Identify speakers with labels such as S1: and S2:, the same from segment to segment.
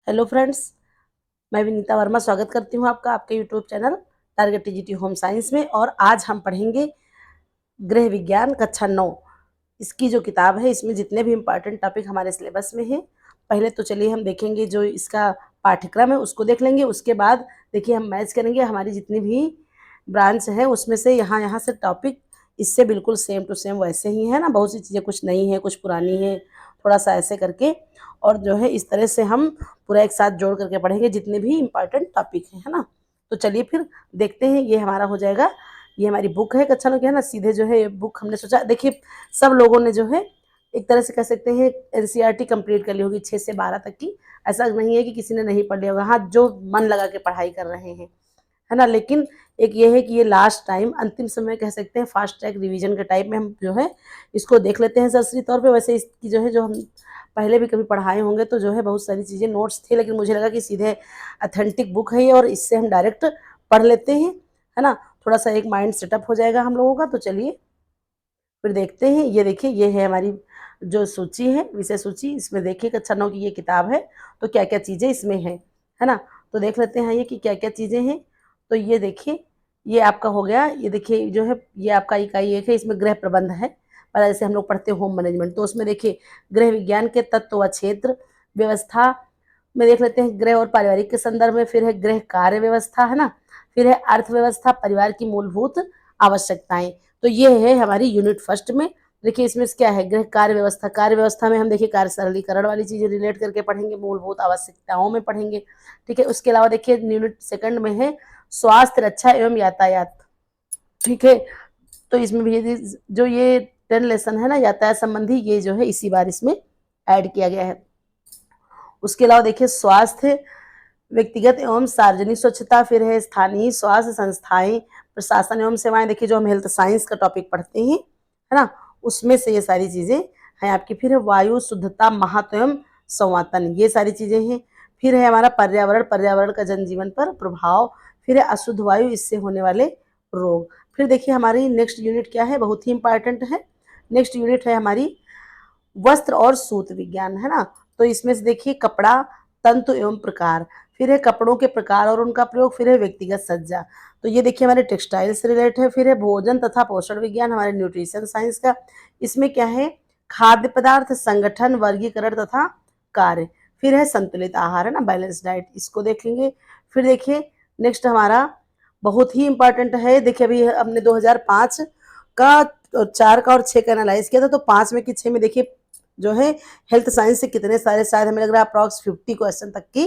S1: Hello friends, मैं विनीता वर्मा स्वागत करती हूँ आपका आपके YouTube channel target TGT home science में। और आज हम पढ़ेंगे गृह विज्ञान कक्षा 9। इसकी जो किताब है, इसमें जितने भी इम्पॉर्टेंट टॉपिक हमारे सिलेबस में हैं, पहले तो चलिए हम देखेंगे जो इसका पाठ्यक्रम है उसको देख लेंगे। उसके बाद देखिए हम मैच करेंगे हमारी जितनी भी ब्रांच है उसमें से यहाँ यहाँ से टॉपिक इससे बिल्कुल सेम टू सेम वैसे ही है ना। बहुत सी चीज़ें कुछ नई हैं, कुछ पुरानी हैं, थोड़ा सा ऐसे करके। और जो है इस तरह से हम पूरा एक साथ जोड़ करके पढ़ेंगे जितने भी इम्पॉर्टेंट टॉपिक हैं, है ना। तो चलिए फिर देखते हैं। ये हमारा हो जाएगा, ये हमारी बुक है कक्षा लोग है ना। सीधे जो है ये बुक हमने सोचा, देखिए सब लोगों ने जो है एक तरह से कह सकते हैं एनसीईआरटी कंप्लीट कर ली होगी 6 से 12 तक की। ऐसा नहीं है कि किसी ने नहीं पढ़ लिया होगा, हाँ जो मन लगा के पढ़ाई कर रहे हैं, है ना। लेकिन एक ये है कि ये लास्ट टाइम अंतिम समय कह सकते हैं, फास्ट ट्रैक रिवीजन के टाइप में हम जो है इसको देख लेते हैं सरसरी तौर पे। वैसे इसकी जो है जो हम पहले भी कभी पढ़ाए होंगे तो जो है बहुत सारी चीज़ें नोट्स थे, लेकिन मुझे लगा कि सीधे अथेंटिक बुक है ये और इससे हम डायरेक्ट पढ़ लेते हैं, है ना। थोड़ा सा एक माइंड सेटअप हो जाएगा हम लोगों का। तो चलिए फिर देखते हैं। ये देखिए ये है हमारी जो सूची है, विषय सूची। इसमें देखिए कक्षा 9 की ये किताब है, तो क्या क्या चीज़ें इसमें है ना। तो देख लेते हैं ये कि क्या क्या चीज़ें हैं। तो ये देखिए ये आपका हो गया। ये देखिए जो है ये आपका इकाई 1 है, इसमें गृह प्रबंध है। पर ऐसे हम लोग पढ़ते हैं होम मैनेजमेंट, तो उसमें देखिए गृह विज्ञान के तत्व व क्षेत्र व्यवस्था में देख लेते हैं गृह और पारिवारिक के संदर्भ में। फिर है गृह कार्य व्यवस्था, है ना। फिर है अर्थव्यवस्था, परिवार की मूलभूत आवश्यकताएं। तो ये है हमारी यूनिट फर्स्ट में। देखिए इसमें क्या है, गृह कार्य व्यवस्था। कार्य व्यवस्था में हम देखिए कार्य सरलीकरण वाली चीजें रिलेट करके पढ़ेंगे, मूलभूत आवश्यकताओं में पढ़ेंगे, ठीक है। उसके अलावा देखिए यूनिट सेकंड में है स्वास्थ्य रक्षा एवं यातायात, ठीक है। तो इसमें भी जो ये 10 लेसन है ना यातायात संबंधी, ये जो है इसी बार इसमें ऐड किया गया है। उसके अलावा देखिए स्वास्थ्य, व्यक्तिगत एवं सार्वजनिक स्वच्छता, फिर है स्थानीय स्वास्थ्य संस्थाएं, प्रशासन एवं सेवाएं। देखिए जो हम हेल्थ साइंस का टॉपिक पढ़ते हैं, है ना, उसमें से ये सारी चीजें हैं आपकी। फिर है वायु शुद्धता, महत्व एवं संवातन, ये सारी चीजें हैं। फिर है हमारा पर्यावरण, पर्यावरण का जनजीवन पर प्रभाव। फिर है अशुद्ध वायु, इससे होने वाले रोग। फिर देखिए हमारी नेक्स्ट यूनिट क्या है, बहुत ही इंपॉर्टेंट है। नेक्स्ट यूनिट है हमारी वस्त्र और सूत विज्ञान, है ना। तो इसमें से देखिए कपड़ा, तंतु एवं प्रकार, फिर है कपड़ों के प्रकार और उनका प्रयोग, फिर है व्यक्तिगत सज्जा। तो ये देखिए हमारे टेक्सटाइल से रिलेटेड है। फिर है भोजन तथा पोषण विज्ञान, हमारे न्यूट्रिशन साइंस का। इसमें क्या है, खाद्य पदार्थ, संगठन, वर्गीकरण तथा कार्य। फिर है संतुलित आहार, है ना, बैलेंस डाइट, इसको देखेंगे। फिर देखिए नेक्स्ट हमारा बहुत ही इंपॉर्टेंट है। देखिए अभी हमने 2005 का, 4 का और 6 का एनालाइज किया था। तो 5 में कि 6 में देखिए जो है हेल्थ साइंस से कितने सारे, शायद हमें लग रहा है अप्रॉक्स 50 क्वेश्चन तक की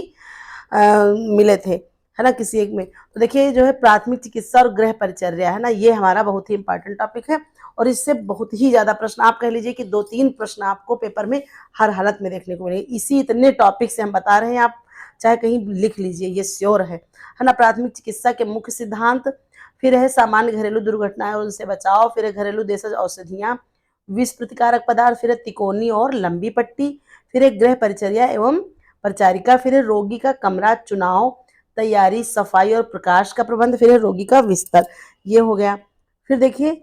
S1: मिले थे, है ना, किसी एक में। तो देखिए जो है प्राथमिक चिकित्सा और गृह परिचर्या, है ना, ये हमारा बहुत ही इंपॉर्टेंट टॉपिक है। और इससे बहुत ही ज्यादा प्रश्न, आप कह लीजिए कि 2-3 प्रश्न आपको पेपर में हर हालत में देखने को मिलेंगे। इसी इतने टॉपिक से हम बता रहे हैं, आप चाहे कहीं लिख लीजिए, ये श्योर है ना। प्राथमिक चिकित्सा के मुख्य सिद्धांत, फिर है सामान्य घरेलू दुर्घटनाएं और उनसे बचाव, फिर है घरेलू देशज औषधियां, विष प्रतिकारक पदार्थ, फिर है तिकोनी और लंबी पट्टी, फिर है गृह परिचर्या एवं परिचारिका, फिर है रोगी का कमरा चुनाव, तैयारी, सफाई और प्रकाश का प्रबंध, फिर है रोगी का बिस्तर। ये हो गया। फिर देखिए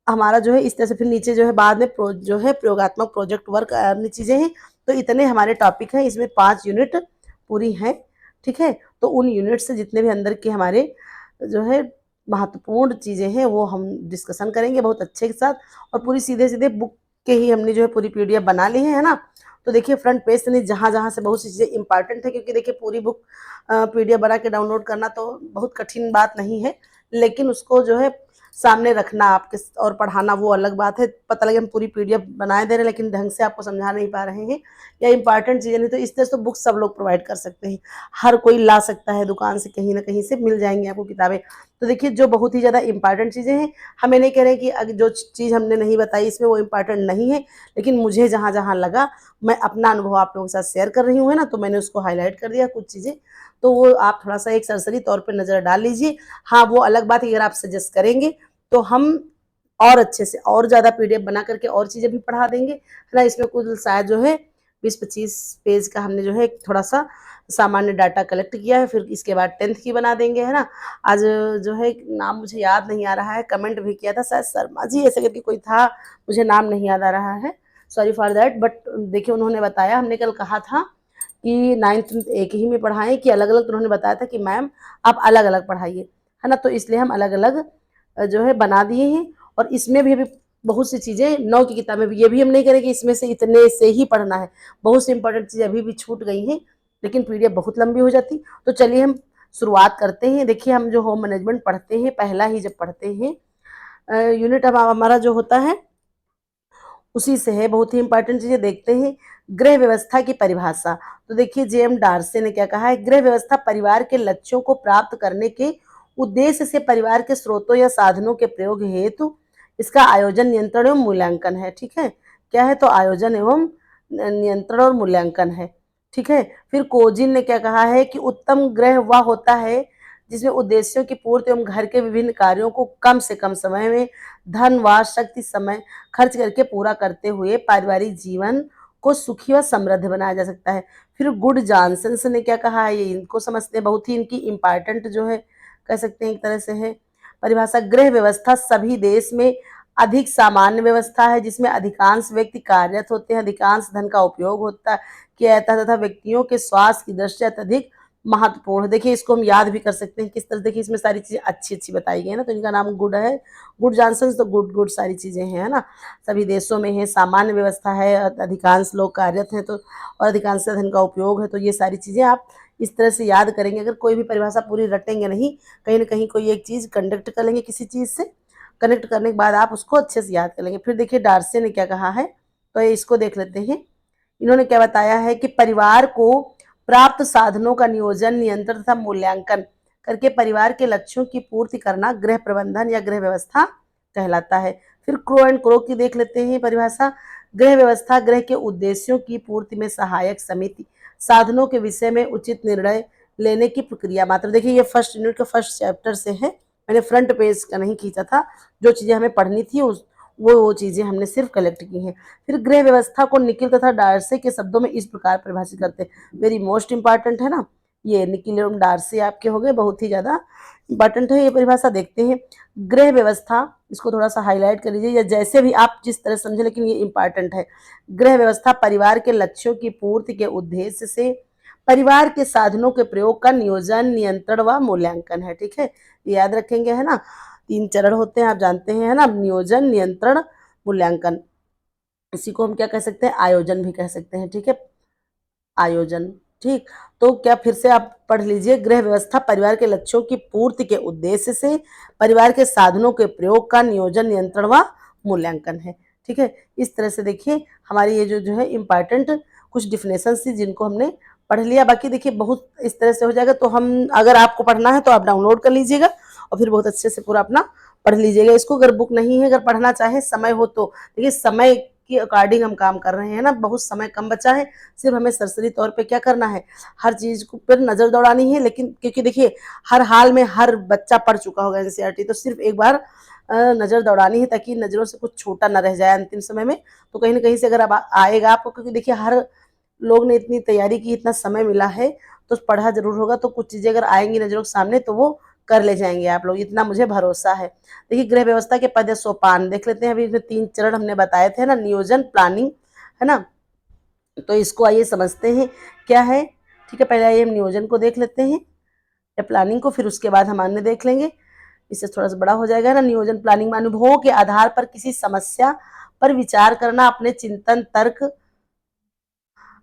S1: हमारा जो है इस तरह से, फिर नीचे जो है बाद में जो है प्रयोगात्मक प्रोजेक्ट वर्क अन्य चीजें हैं। तो इतने हमारे टॉपिक हैं, इसमें 5 यूनिट पूरी हैं, ठीक है। तो उन यूनिट से जितने भी अंदर के हमारे जो है महत्वपूर्ण चीजें हैं वो हम डिस्कशन करेंगे बहुत अच्छे के साथ। और पूरी सीधे सीधे बुक के ही हमने जो है पूरी पीडीएफ बना ली है ना। तो देखिए फ्रंट पेज से नहीं, जहाँ जहाँ से बहुत सी चीजें इंपॉर्टेंट है, क्योंकि देखिए पूरी बुक पीडीएफ बना के डाउनलोड करना तो बहुत कठिन बात नहीं है, लेकिन उसको जो है सामने रखना आपके और पढ़ाना वो अलग बात है। पता लगे हम पूरी पीडीएफ बनाए दे रहे हैं लेकिन ढंग से आपको समझा नहीं पा रहे हैं या इंपॉर्टेंट चीजें नहीं, तो इस तरह से तो बुक सब लोग प्रोवाइड कर सकते हैं, हर कोई ला सकता है दुकान से, कहीं ना कहीं से मिल जाएंगी आपको किताबें। तो देखिए जो बहुत ही ज़्यादा इंपॉर्टेंट चीज़ें हैं, हमें नहीं कह रहे कि अगर जो चीज़ हमने नहीं बताई इसमें वो इंपॉर्टेंट नहीं है, लेकिन मुझे जहाँ जहाँ लगा मैं अपना अनुभव आप लोगों के साथ शेयर कर रही हूँ, है ना। तो मैंने उसको हाईलाइट कर दिया कुछ चीज़ें, तो वो आप थोड़ा सा एक सरसरी तौर पर नज़र डाल लीजिए। हाँ वो अलग बात है अगर आप सजेस्ट करेंगे तो हम और अच्छे से और ज़्यादा पीडीएफ बना करके और चीज़ें भी पढ़ा देंगे, है ना। इसमें कुल शायद जो है 20-25 पेज का हमने जो है थोड़ा सा सामान्य डाटा कलेक्ट किया है। फिर इसके बाद 10th की बना देंगे, है ना। आज जो है नाम मुझे याद नहीं आ रहा है, कमेंट भी किया था शायद शर्मा जी ऐसे करके कोई था, मुझे नाम नहीं याद आ रहा है, सॉरी फॉर दैट। बट देखिए उन्होंने बताया, हमने कल कहा था कि 9th एक ही में पढ़ाएं कि अलग अलग, तो उन्होंने बताया था कि मैम आप अलग अलग पढ़ाइए, है ना। तो इसलिए हम अलग अलग जो है बना दिए हैं। और इसमें भी बहुत सी चीज़ें 9 की किताब में भी, ये भी हम नहीं करें कि इसमें से इतने से ही पढ़ना है, बहुत सी इंपॉर्टेंट चीज़ें अभी भी छूट गई हैं, लेकिन पीडीएफ बहुत लंबी हो जाती। तो चलिए हम शुरुआत करते हैं। देखिए हम जो होम मैनेजमेंट पढ़ते हैं, पहला ही जब पढ़ते हैं यूनिट अब हमारा जो होता है उसी से है। बहुत ही इंपॉर्टेंट चीजें देखते हैं। गृह व्यवस्था की परिभाषा। तो देखिए जेएम डार्सी ने क्या कहा है, गृह व्यवस्था परिवार के लक्ष्यों को प्राप्त करने के उद्देश्य से परिवार के स्रोतों या साधनों के प्रयोग हेतु इसका आयोजन, नियंत्रण एवं मूल्यांकन है। ठीक है, क्या है, तो आयोजन एवं नियंत्रण और मूल्यांकन है। ठीक है, फिर कोजिन ने क्या कहा है कि उत्तम गृह वह होता है जिसमें उद्देश्यों की पूर्ति एवं घर के विभिन्न कार्यों को कम से कम समय में धन व शक्ति समय खर्च करके पूरा करते हुए पारिवारिक जीवन को सुखी व समृद्ध बनाया जा सकता है। फिर गुड जॉनसन ने क्या कहा है, ये इनको समझते हैं, बहुत ही इनकी इंपॉर्टेंट जो है कह सकते हैं एक तरह से है परिभाषा। गृह व्यवस्था सभी देश में अधिक सामान्य व्यवस्था है जिसमें अधिकांश व्यक्ति कार्यरत होते हैं, अधिकांश धन का उपयोग होता किया जाता है तथा व्यक्तियों के स्वास्थ्य की दृष्टि अत्यधिक महत्वपूर्ण। देखिए इसको हम याद भी कर सकते हैं किस तरह, देखिए इसमें सारी चीजें अच्छी अच्छी बताई गई है ना, तो इनका नाम गुड है, गुड जॉनसन। तो गुड गुड सारी चीजें हैं, है ना, सभी देशों में है, सामान्य व्यवस्था है, अधिकांश लोग कार्यरत हैं, तो और अधिकांश धन का उपयोग है। तो ये सारी चीजें आप इस तरह से याद करेंगे। अगर कोई भी परिभाषा पूरी रटेंगे नहीं, कहीं ना कहीं कोई एक चीज कंडक्ट कर लेंगे, किसी चीज से कनेक्ट करने के बाद आप उसको अच्छे से याद कर लेंगे। फिर देखिए डार्सी ने क्या कहा है, तो इसको देख लेते हैं। इन्होंने क्या बताया है कि परिवार को प्राप्त साधनों का नियोजन, नियंत्रण तथा मूल्यांकन करके परिवार के लक्ष्यों की पूर्ति करना गृह प्रबंधन या गृह व्यवस्था कहलाता है। फिर क्रो एंड क्रो की देख लेते हैं परिभाषा। गृह व्यवस्था गृह के उद्देश्यों की पूर्ति में सहायक समिति, साधनों के विषय में उचित निर्णय लेने की प्रक्रिया मात्र। देखिए ये फर्स्ट यूनिट का फर्स्ट चैप्टर से है, मैंने फ्रंट पेज का नहीं खींचा था, जो चीजें हमें पढ़नी थी उस वो चीजें हमने सिर्फ कलेक्ट की हैं। फिर गृह व्यवस्था को निखिल तथा डार्सी के शब्दों में इस प्रकार परिभाषित करते हैं, वेरी मोस्ट इंपॉर्टेंट है ना, ये निखिल एवं डार्सी आपके हो गए, बहुत ही ज्यादा इंपॉर्टेंट है ये परिभाषा। देखते हैं गृह व्यवस्था, इसको थोड़ा सा हाईलाइट कर लीजिए या जैसे भी आप जिस तरह समझे, लेकिन ये इंपॉर्टेंट है। गृह व्यवस्था परिवार के लक्ष्यों की पूर्ति के उद्देश्य से परिवार के साधनों के प्रयोग का नियोजन, नियंत्रण व मूल्यांकन है। ठीक है, याद रखेंगे, है ना, 3 चरण होते हैं आप जानते हैं, है ना, नियोजन, नियंत्रण, मूल्यांकन। इसी को हम क्या कह सकते हैं, आयोजन भी कह सकते हैं। ठीक है, आयोजन। ठीक, तो क्या फिर से आप पढ़ लीजिए, गृह व्यवस्था परिवार के लक्ष्यों की पूर्ति के उद्देश्य से परिवार के साधनों के प्रयोग का नियोजन, नियंत्रण व मूल्यांकन है। ठीक है, इस तरह से देखिए हमारी ये जो है इंपॉर्टेंट कुछ डिफिनेशन थी जिनको हमने पढ़ लिया। बाकी देखिए बहुत इस तरह से हो जाएगा, तो हम अगर आपको पढ़ना है तो आप डाउनलोड कर लीजिएगा और फिर बहुत अच्छे से पूरा अपना पढ़ लीजिएगा इसको। अगर बुक नहीं है, अगर पढ़ना चाहे, समय हो तो देखिए समय के अकॉर्डिंग हम काम कर रहे हैं ना, बहुत समय कम बचा है, सिर्फ हमें सरसरी तौर पे क्या करना है, हर चीज को पर नजर दौड़ानी है। लेकिन क्योंकि देखिए हर हाल में हर बच्चा पढ़ चुका होगा एनसीईआरटी, तो सिर्फ एक बार नजर दौड़ानी है ताकि नजरों से कुछ छोटा ना रह जाए अंतिम समय में। तो कहीं ना कहीं से अगर अब आएगा आपको, क्योंकि देखिए हर लोग ने इतनी तैयारी की, इतना समय मिला है, तो पढ़ा जरूर होगा, तो कुछ चीजें अगर आएंगी नजरों के सामने तो वो कर ले जाएंगे आप लोग, इतना मुझे भरोसा है। देखिए गृह व्यवस्था के पद सोपान देख लेते हैं। अभी इसमें 3 चरण हमने बताए थे ना, नियोजन, प्लानिंग, है ना, तो इसको आइए समझते हैं क्या है। ठीक है, पहले आइए हम नियोजन को देख लेते हैं या प्लानिंग को, फिर उसके बाद हम अन्य देख लेंगे, इससे थोड़ा सा बड़ा हो जाएगा ना। नियोजन प्लानिंग में अनुभवों के आधार पर किसी समस्या पर विचार करना, अपने चिंतन, तर्क,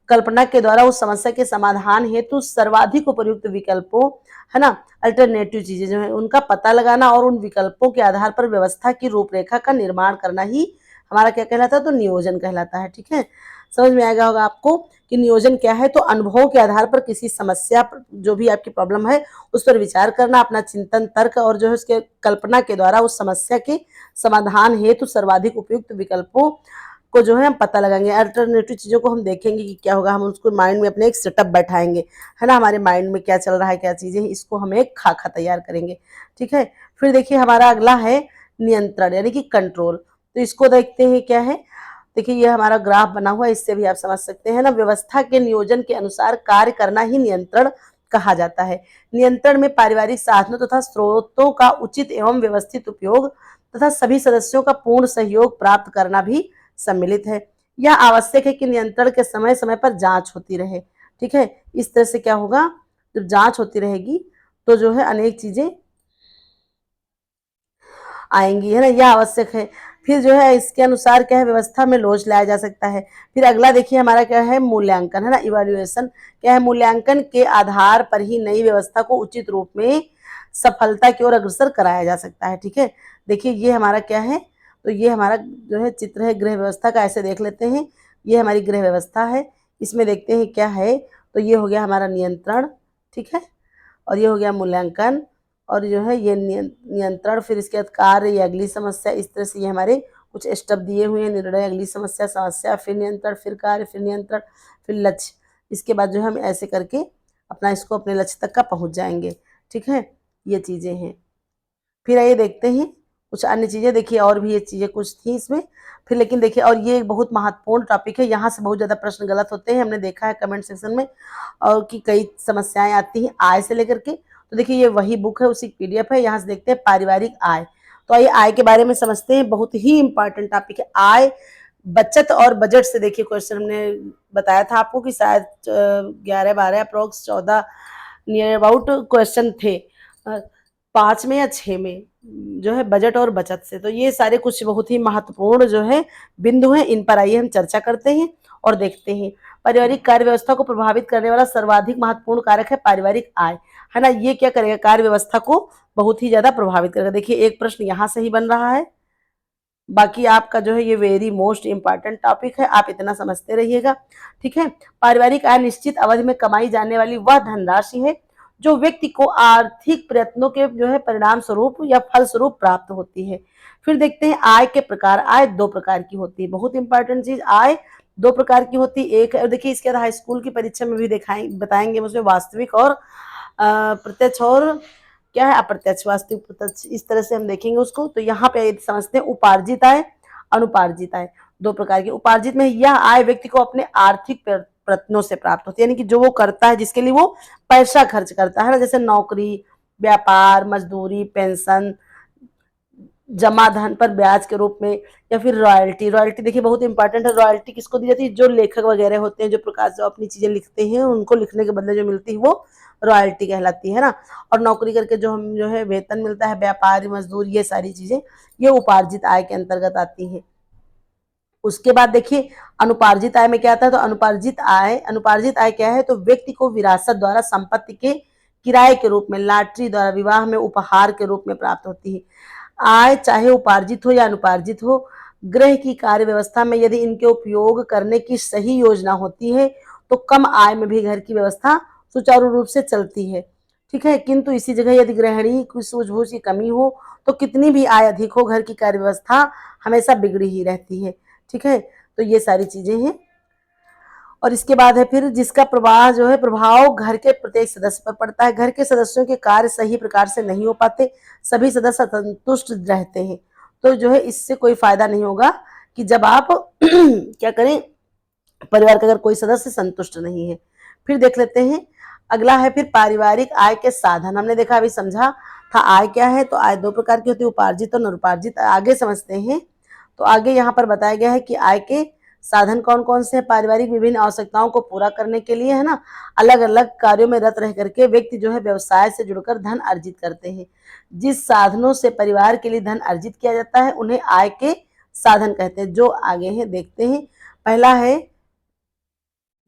S1: कल्पना के द्वारा उस समस्या के समाधान हेतु सर्वाधिक उपयुक्त विकल्पों, है ना, अल्टरनेटिव चीजें जो है उनका पता लगाना और उन विकल्पों के आधार पर व्यवस्था की रूपरेखा का निर्माण करना ही हमारा क्या कहलाता है, तो नियोजन कहलाता है। ठीक है, समझ में आएगा होगा आपको कि नियोजन क्या है। तो अनुभवों के आधार पर किसी समस्या पर, जो भी आपकी प्रॉब्लम है उस पर विचार करना, अपना चिंतन, तर्क और जो है उसके कल्पना के द्वारा उस समस्या के समाधान हेतु सर्वाधिक उपयुक्त विकल्पों को जो है हम पता लगाएंगे। अल्टरनेटिव चीजों को हम देखेंगे कि क्या होगा, हम उसको माइंड में अपने एक सेटअप बैठाएंगे, है ना, हमारे माइंड में क्या चल रहा है, क्या चीजें, इसको हम एक खाका तैयार करेंगे। ठीक है, फिर देखिए हमारा अगला है नियंत्रण यानी कि कंट्रोल। तो इसको देखते हैं क्या है। देखिए ये हमारा ग्राफ बना हुआ है, इससे भी आप समझ सकते हैं ना, व्यवस्था के नियोजन के अनुसार कार्य करना ही नियंत्रण कहा जाता है। नियंत्रण में पारिवारिक साधनों तथा स्रोतों का उचित एवं व्यवस्थित उपयोग तथा सभी सदस्यों का पूर्ण सहयोग प्राप्त करना भी सम्मिलित है। यह आवश्यक है कि नियंत्रण के समय समय पर जांच होती रहे। ठीक है। इस तरह से क्या होगा, जब जांच होती रहेगी तो जो है अनेक चीजें आएंगी, है ना, यह आवश्यक है। फिर जो है इसके अनुसार क्या है, व्यवस्था में लोच लाया जा सकता है। फिर अगला देखिए हमारा क्या है, मूल्यांकन, है ना, इवैल्यूएशन। क्या है, मूल्यांकन के आधार पर ही नई व्यवस्था को उचित रूप में सफलता की ओर अग्रसर कराया जा सकता है। ठीक है, देखिए ये हमारा क्या है, तो ये हमारा जो है चित्र है गृह व्यवस्था का। ऐसे देख लेते हैं, ये हमारी गृह व्यवस्था है। इसमें देखते हैं क्या है, तो ये हो गया हमारा नियंत्रण, ठीक है, और ये हो गया मूल्यांकन, और जो है ये नियंत्रण। फिर इसके बाद कार्य या अगली समस्या। इस तरह से ये हमारे कुछ स्टेप दिए हुए हैं, निर्णय, अगली समस्या, समस्या, फिर नियंत्रण, फिर कार्य, फिर नियंत्रण, फिर लक्ष्य। इसके बाद जो है हम ऐसे करके अपना इसको अपने लक्ष्य तक का पहुंच जाएंगे। ठीक है, ये चीजें हैं। फिर आइए देखते हैं कुछ अन्य चीजें। देखिए और भी ये चीजें कुछ थी इसमें। फिर लेकिन देखिए, और ये एक बहुत महत्वपूर्ण टॉपिक है, यहाँ से बहुत ज्यादा प्रश्न गलत होते हैं, हमने देखा है कमेंट सेक्शन में, और कि कई समस्याएं आती हैं आय से लेकर के। तो देखिए ये वही बुक है, उसी पीडीएफ है। यहाँ से देखते हैं पारिवारिक आय। तो आइए आय के बारे में समझते हैं, बहुत ही इंपॉर्टेंट टॉपिक है आय, बचत और बजट से। देखिए क्वेश्चन हमने बताया था आपको कि शायद 11-12 अप्रोक्स 14 नियर अबाउट क्वेश्चन थे, 5 में या 6 में, जो है बजट और बचत से। तो ये सारे कुछ बहुत ही महत्वपूर्ण जो है बिंदु हैं, इन पर आइए हम चर्चा करते हैं और देखते हैं। पारिवारिक कार्य व्यवस्था को प्रभावित करने वाला सर्वाधिक महत्वपूर्ण कारक है पारिवारिक आय, है ना। ये क्या करेगा, कार्य व्यवस्था को बहुत ही ज्यादा प्रभावित करेगा। देखिए एक प्रश्न यहाँ से ही बन रहा है, बाकी आपका जो है ये वेरी मोस्ट इंपॉर्टेंट टॉपिक है, आप इतना समझते रहिएगा। ठीक है, पारिवारिक आय निश्चित अवधि में कमाई जाने वाली वह धनराशि है जो व्यक्ति को आर्थिक प्रयत्नों के जो है परिणाम स्वरूप या फल स्वरूप प्राप्त होती है। फिर देखते हैं आय के प्रकार। आय दो प्रकार की होती है, बहुत इंपॉर्टेंट चीज, आय दो प्रकार की होती है। एक है, देखिए इसके बाद हाई स्कूल की परीक्षा में भी दिखाएंगे, बताएंगे उसमें वास्तविक और प्रत्यक्ष, और क्या है अप्रत्यक्ष, वास्तविक, प्रत्यक्ष, इस तरह से हम देखेंगे उसको। तो यहाँ पे समझते हैं उपार्जित आय, अनुपार्जित आय, दो प्रकार की। उपार्जित में यह आय व्यक्ति को अपने आर्थिक प्रयत्नों से प्राप्त होती है, यानी कि जो वो करता है, जिसके लिए वो पैसा खर्च करता है ना, जैसे नौकरी, व्यापार, मजदूरी, पेंशन, जमा धन पर ब्याज के रूप में, या फिर रॉयल्टी। रॉयल्टी देखिए बहुत इंपॉर्टेंट है। रॉयल्टी किसको दी जाती है, जो लेखक वगैरह होते हैं, जो प्रकाश जो अपनी चीजें लिखते हैं, उनको लिखने के बदले जो मिलती है वो रॉयल्टी कहलाती है ना। और नौकरी करके जो हम जो है वेतन मिलता है, व्यापारी, मजदूर, ये सारी चीजें ये उपार्जित आय के अंतर्गत आती है। उसके बाद देखिए अनुपार्जित आय में क्या आता है, तो अनुपार्जित आय क्या है, तो व्यक्ति को विरासत द्वारा संपत्ति के किराए के रूप में, लॉटरी द्वारा, विवाह में उपहार के रूप में प्राप्त होती है। आय चाहे उपार्जित हो या अनुपार्जित हो, गृह की कार्य व्यवस्था में यदि इनके उपयोग करने की सही योजना होती है तो कम आय में भी घर की व्यवस्था सुचारू रूप से चलती है। ठीक है, किंतु इसी जगह यदि गृहिणी की सूझबूझ की कमी हो तो कितनी भी आय अधिक हो, घर की कार्य व्यवस्था हमेशा बिगड़ी ही रहती है। ठीक है, तो ये सारी चीजें हैं। और इसके बाद है फिर जिसका प्रवाह जो है, प्रभाव घर के प्रत्येक सदस्य पर पड़ता है। घर के सदस्यों के कार्य सही प्रकार से नहीं हो पाते, सभी सदस्य असंतुष्ट रहते हैं। तो जो है इससे कोई फायदा नहीं होगा कि जब आप क्या करें, परिवार का अगर कोई सदस्य संतुष्ट नहीं है। फिर देख लेते हैं अगला है फिर पारिवारिक आय के साधन। हमने देखा अभी समझा था आय क्या है, तो आय दो प्रकार की होती है, उपार्जित और अनुपार्जित। आगे समझते हैं, तो आगे यहाँ पर बताया गया है कि आय के साधन कौन कौन से हैं। पारिवारिक विभिन्न आवश्यकताओं को पूरा करने के लिए, है ना, अलग अलग कार्यों में रत रह करके व्यक्ति जो है व्यवसाय से जुड़कर धन अर्जित करते हैं। जिस साधनों से परिवार के लिए धन अर्जित किया जाता है उन्हें आय के साधन कहते हैं। जो आगे हैं देखते हैं। पहला है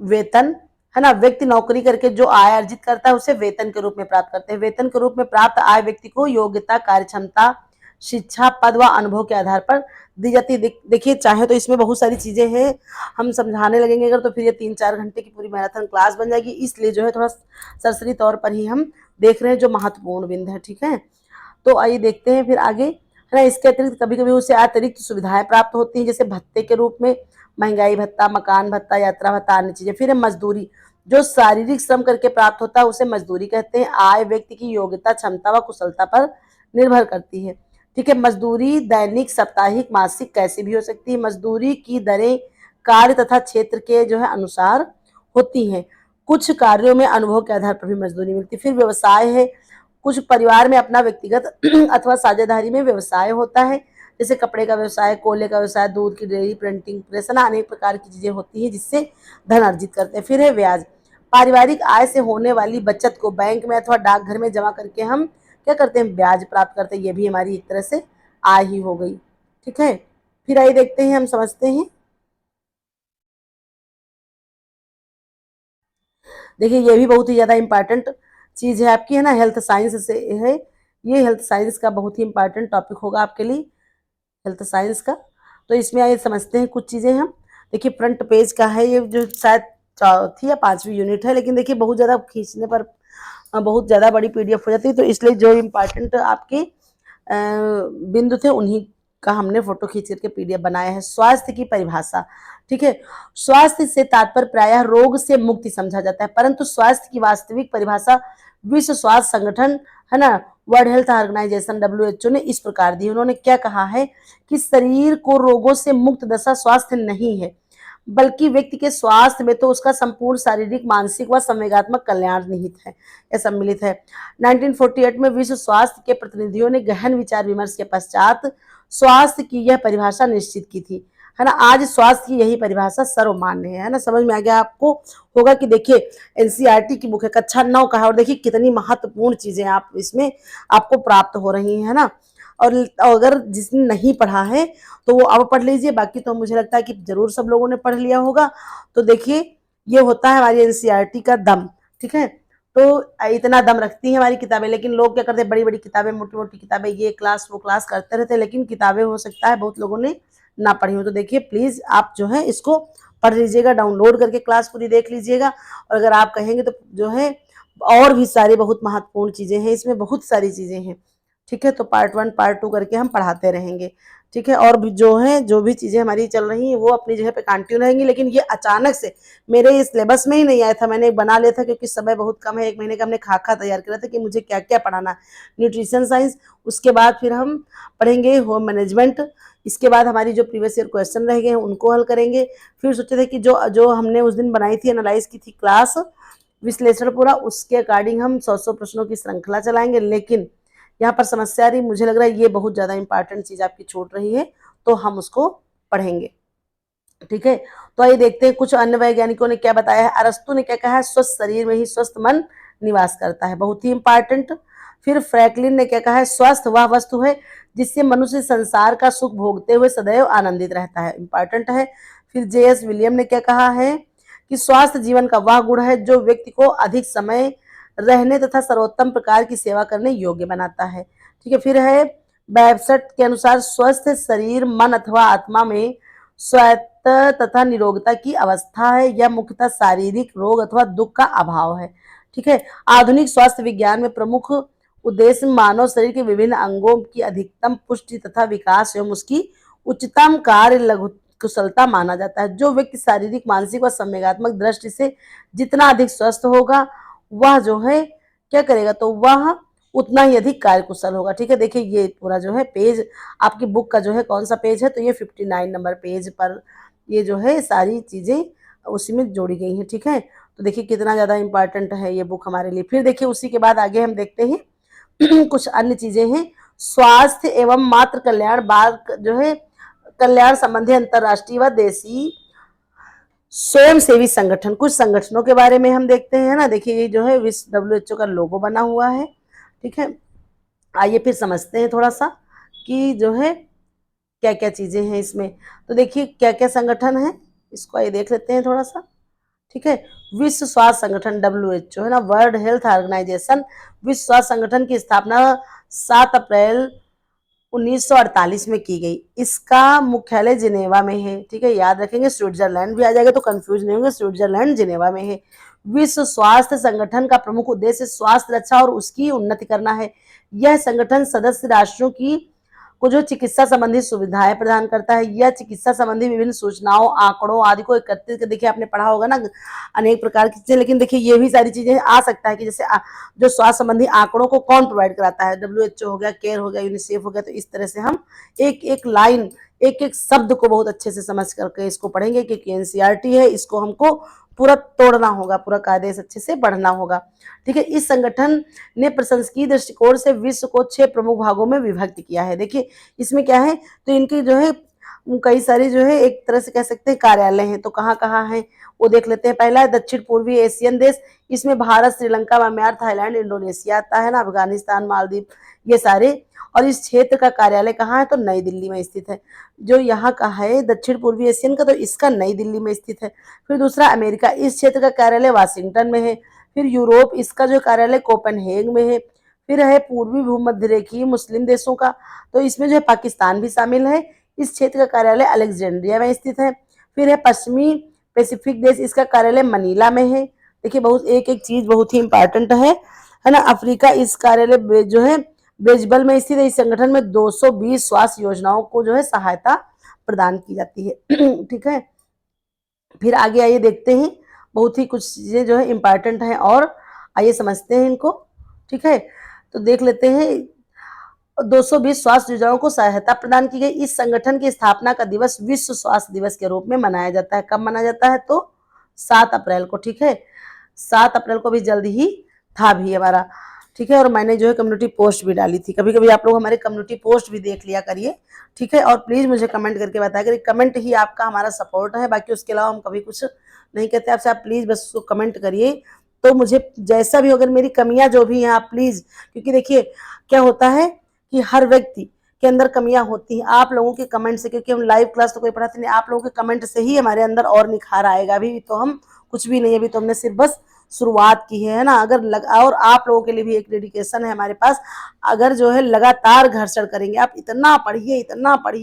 S1: वेतन, है ना, व्यक्ति नौकरी करके जो आय अर्जित करता है उसे वेतन के रूप में प्राप्त करते हैं। वेतन के रूप में प्राप्त आय व्यक्ति को योग्यता, कार्य क्षमता, शिक्षा, पद व अनुभव के आधार पर दी जाती है। देखिए चाहे तो इसमें बहुत सारी चीजें हैं, हम समझाने लगेंगे अगर तो फिर ये 3-4 घंटे की पूरी मैराथन क्लास बन जाएगी, इसलिए जो है थोड़ा सरसरी तौर पर ही हम देख रहे हैं जो महत्वपूर्ण बिंदु है। ठीक है, तो आइए देखते हैं फिर आगे, है ना। इसके अतिरिक्त कभी कभी उसे अतिरिक्त सुविधाएं प्राप्त होती हैं, जैसे भत्ते के रूप में, महंगाई भत्ता, मकान भत्ता, यात्रा भत्ता, अन्य चीजें। फिर है मजदूरी, जो शारीरिक श्रम करके प्राप्त होता है उसे मजदूरी कहते हैं। आय व्यक्ति की योग्यता, क्षमता व कुशलता पर निर्भर करती है। ठीक है, मजदूरी दैनिक, साप्ताहिक, मासिक कैसी भी हो सकती है। मजदूरी की दरें कार्य तथा क्षेत्र के जो है अनुसार होती हैं। कुछ कार्यों में अनुभव के आधार पर भी मजदूरी मिलती है। फिर व्यवसाय है, कुछ परिवार में अपना व्यक्तिगत अथवा साझेदारी में व्यवसाय होता है, जैसे कपड़े का व्यवसाय, कोयले का व्यवसाय, दूध की डेयरी, प्रिंटिंग प्रेस, ना अनेक प्रकार की चीजें होती हैं जिससे धन अर्जित करते हैं। फिर है ब्याज, पारिवारिक आय से होने वाली बचत को बैंक में अथवा डाकघर में जमा करके हम क्या करते हैं, ब्याज प्राप्त करते हैं। ये भी हमारी एक तरह से आय ही हो गई। ठीक है, फिर आइए देखते हैं, हम समझते हैं। देखिए ये भी बहुत ही ज़्यादा इंपॉर्टेंट चीज़ है आपकी, है ना, हेल्थ साइंस से है। ये हेल्थ साइंस का बहुत ही इंपॉर्टेंट टॉपिक होगा आपके लिए, हेल्थ साइंस का। तो इसमें आइए समझते हैं कुछ चीज़ें हम। देखिए फ्रंट पेज का है ये, जो शायद चौथी या पांचवी यूनिट है, लेकिन देखिए बहुत ज़्यादा खींचने पर बहुत ज़्यादा बड़ी पीडीएफ हो जाती है, तो इसलिए जो इम्पॉर्टेंट आपके बिंदु थे उन्हीं का हमने फोटो खींच करके पीडीएफ बनाया है। स्वास्थ्य की परिभाषा, ठीक है, स्वास्थ्य से तात्पर्य प्रायः रोग से मुक्ति समझा जाता है, परंतु स्वास्थ्य की वास्तविक परिभाषा विश्व स्वास्थ्य संगठन, है ना, वर्ल्ड हेल्थ ऑर्गेनाइजेशन WHO ने इस प्रकार दी। उन्होंने क्या कहा है कि शरीर को रोगों से मुक्त दशा स्वास्थ्य नहीं है, बल्कि व्यक्ति के स्वास्थ्य में तो उसका संपूर्ण शारीरिक, मानसिक व संवेगात्मक कल्याण निहित है या सम्मिलित है। 1948 में विश्व स्वास्थ्य के प्रतिनिधियों ने गहन विचार विमर्श के पश्चात स्वास्थ्य की यह परिभाषा निश्चित की थी, है ना। आज स्वास्थ्य की यही परिभाषा सर्वमान्य है ना। समझ में आ गया आपको होगा कि देखिए एनसीईआरटी की बुक है, कक्षा 9 का है, और देखिए कितनी महत्वपूर्ण चीजें आप इसमें आपको प्राप्त हो रही है ना। और अगर जिसने नहीं पढ़ा है तो वो अब पढ़ लीजिए, बाकी तो मुझे लगता है कि जरूर सब लोगों ने पढ़ लिया होगा। तो देखिए ये होता है हमारी एनसीईआरटी का दम, ठीक है। तो इतना दम रखती है हमारी किताबें, लेकिन लोग क्या करते हैं, बड़ी बड़ी किताबें, मोटी मोटी किताबें, ये क्लास वो क्लास करते रहते हैं, लेकिन किताबें हो सकता है बहुत लोगों ने ना पढ़ी हो। तो देखिए प्लीज आप जो है इसको पढ़ लीजिएगा, डाउनलोड करके क्लास पूरी देख लीजिएगा। और अगर आप कहेंगे तो जो है और भी सारी बहुत महत्वपूर्ण चीजें हैं इसमें, बहुत सारी चीजें हैं, ठीक है। तो पार्ट 1 पार्ट 2 करके हम पढ़ाते रहेंगे, ठीक है। और भी जो है, जो भी चीजें हमारी चल रही हैं वो अपनी जगह पे कंटिन्यू रहेंगी, लेकिन ये अचानक से मेरे इस सिलेबस में ही नहीं आया था। मैंने बना लिया था क्योंकि समय बहुत कम है, 1 महीने का हमने खाका तैयार किया था कि मुझे क्या क्या पढ़ाना। न्यूट्रिशन साइंस, उसके बाद फिर हम पढ़ेंगे होम मैनेजमेंट, इसके बाद हमारी जो प्रीवियस ईयर क्वेश्चन रह गए हैं उनको हल करेंगे। फिर सोचे थे कि जो जो हमने उस दिन बनाई थी, एनालाइज की थी क्लास विश्लेषण पूरा, उसके अकॉर्डिंग हम 100 प्रश्नों की श्रृंखला चलाएंगे। लेकिन यहाँ पर समस्या आ रही, मुझे लग रहा है ये बहुत ज्यादा इंपॉर्टेंट चीज आपकी छूट रही है, तो हम उसको पढ़ेंगे, ठीक है। तो आइए देखते हैं कुछ अन्य वैज्ञानिकों ने क्या बताया है। अरस्तु ने क्या कहा है, स्वस्थ शरीर में ही स्वस्थ मन निवास करता है, बहुत ही इंपॉर्टेंट। फिर फ्रैंकलिन ने क्या कहा है, स्वस्थ वह वस्तु है जिससे मनुष्य संसार का सुख भोगते हुए सदैव आनंदित रहता है, इंपॉर्टेंट है। फिर JS विलियम ने क्या कहा है कि स्वास्थ्य जीवन का वह गुण है जो व्यक्ति को अधिक समय रहने तथा सर्वोत्तम प्रकार की सेवा करने योग्य बनाता है, ठीक है। फिर है वेबसाइट के अनुसार स्वस्थ शरीर, मन अथवा आत्मा में स्वास्थ्य तथा निरोगता की अवस्था है, यह मुख्यतः शारीरिक रोग अथवा दुख का अभाव है, ठीक है। आधुनिक स्वास्थ्य विज्ञान में प्रमुख उद्देश्य मानव शरीर के विभिन्न अंगों की अधिकतम पुष्टि तथा विकास एवं उसकी उच्चतम कार्य लघु कुशलता माना जाता है। जो व्यक्ति शारीरिक, मानसिक व संवेगात्मक दृष्टि से जितना अधिक स्वस्थ होगा वह जो है क्या करेगा, तो वह उतना ही अधिक कार्य कुशल होगा, ठीक है। देखिए ये पूरा जो है पेज आपकी बुक का जो है कौन सा पेज है, तो ये 59 नंबर पेज पर ये जो है सारी चीजें उसी में जोड़ी गई हैं, ठीक है। तो देखिए कितना ज्यादा इंपॉर्टेंट है ये बुक हमारे लिए। फिर देखिए उसी के बाद आगे हम देखते हैं कुछ अन्य चीजें हैं। स्वास्थ्य एवं मातृ कल्याण, बाल जो है कल्याण संबंधी अंतरराष्ट्रीय व देशी स्वयं सेवी संगठन, कुछ संगठनों के बारे में हम देखते हैं ना। देखिए ये जो है विश्व WHO का लोगो बना हुआ है, ठीक है। आइए फिर समझते हैं थोड़ा सा कि जो है क्या क्या चीजें हैं इसमें। तो देखिए क्या क्या संगठन है, इसको आइए देख लेते हैं थोड़ा सा, ठीक है। विश्व स्वास्थ्य संगठन WHO है ना, वर्ल्ड हेल्थ ऑर्गेनाइजेशन। विश्व स्वास्थ्य संगठन की स्थापना 7 अप्रैल 1948 में की गई। इसका मुख्यालय जिनेवा में है, ठीक है। याद रखेंगे, स्विट्जरलैंड भी आ जाएगा तो कंफ्यूज नहीं होंगे, स्विट्जरलैंड जिनेवा में है। विश्व स्वास्थ्य संगठन का प्रमुख उद्देश्य स्वास्थ्य रक्षा और उसकी उन्नति करना है। यह संगठन सदस्य राष्ट्रों की को जो चिकित्सा संबंधी सुविधाएं प्रदान करता है। यह चिकित्सा संबंधी विभिन्न सूचनाओं, आंकड़ों आदि को एकत्रित कर, देखिए आपने पढ़ा होगा ना अनेक प्रकार की चीजें, लेकिन देखिए ये भी सारी चीजें आ सकता है कि जैसे जो स्वास्थ्य संबंधी आंकड़ों को कौन प्रोवाइड कराता है, WHO हो गया, केयर हो गया, यूनिसेफ हो गया। तो इस तरह से हम एक एक लाइन, एक एक शब्द को बहुत अच्छे से समझ करके इसको पढ़ेंगे, क्योंकि एनसीईआरटी है, इसको हमको पूरा तोड़ना होगा, पूरा कायदे से अच्छे से पढ़ना होगा, ठीक है। इस संगठन ने प्रशंसकीय दृष्टिकोण से विश्व को 6 प्रमुख भागों में विभक्त किया है। देखिए इसमें क्या है, तो इनकी जो है कई सारी जो है एक तरह से कह सकते हैं कार्यालय हैं। तो कहाँ कहाँ है वो देख लेते हैं। पहला है दक्षिण पूर्वी एशियन देश, इसमें Bharat, Sri Lanka, Myanmar, Thailand, Indonesia आता है ना, अफगानिस्तान, मालदीव, ये सारे। और इस क्षेत्र का कार्यालय कहाँ है, तो नई दिल्ली में स्थित है। जो यहाँ का है दक्षिण पूर्वी एशियन का, तो इसका नई दिल्ली में स्थित है। फिर दूसरा अमेरिका, इस क्षेत्र का कार्यालय वाशिंगटन में है। फिर यूरोप, इसका जो कार्यालय कोपेनहेग में है। फिर है पूर्वी भूमध्य रेखीय मुस्लिम देशों का, तो इसमें जो है पाकिस्तान भी शामिल है। इस क्षेत्र का कार्यालय अलेक्जेंड्रिया में स्थित है। फिर है पश्चिमी पैसिफिक देश, इसका कार्यालय मनीला में है। देखिए बहुत एक एक चीज बहुत ही इंपॉर्टेंट है ना। अफ्रीका, इस कार्यालय जो है ब्रिजबल में स्थित है। इस संगठन में 220 स्वास्थ्य योजनाओं को जो है सहायता प्रदान की जाती है। ठीक है, फिर आगे आइए देखते हैं, बहुत ही कुछ चीजें जो है इंपॉर्टेंट हैं और आइए समझते हैं इनको। ठीक है, तो देख लेते हैं। 220 स्वास्थ्य योजनाओं को सहायता प्रदान की गई। इस संगठन की स्थापना का दिवस विश्व स्वास्थ्य दिवस के रूप में मनाया जाता है। कब मनाया जाता है, तो 7 अप्रैल को। ठीक है, 7 अप्रैल को भी जल्द ही था भी हमारा। ठीक है, और मैंने जो है कम्युनिटी पोस्ट भी डाली थी। कभी कभी आप लोग हमारे कम्युनिटी पोस्ट भी देख लिया करिए। ठीक है, और प्लीज मुझे कमेंट करके बताया करिए। कमेंट ही आपका हमारा सपोर्ट है, बाकी उसके अलावा हम कभी कुछ नहीं कहते आपसे। आप प्लीज बस उसको कमेंट करिए, तो मुझे जैसा भी अगर मेरी कमियां जो भी हैं आप प्लीज, क्योंकि देखिए क्या होता है कि हर व्यक्ति के अंदर कमियां होती हैं। आप लोगों के कमेंट से, क्योंकि हम लाइव क्लास तो कोई पढ़ाते नहीं, आप लोगों के कमेंट से ही हमारे अंदर और निखार आएगा। अभी तो हम कुछ भी नहीं, अभी तो हमने सिर्फ बस शुरुआत की है ना। अगर और आप लोगों के लिए भी एक डेडिकेशन है हमारे पास। अगर जो है लगातार घर्षण करेंगे, आप इतना पढ़िए,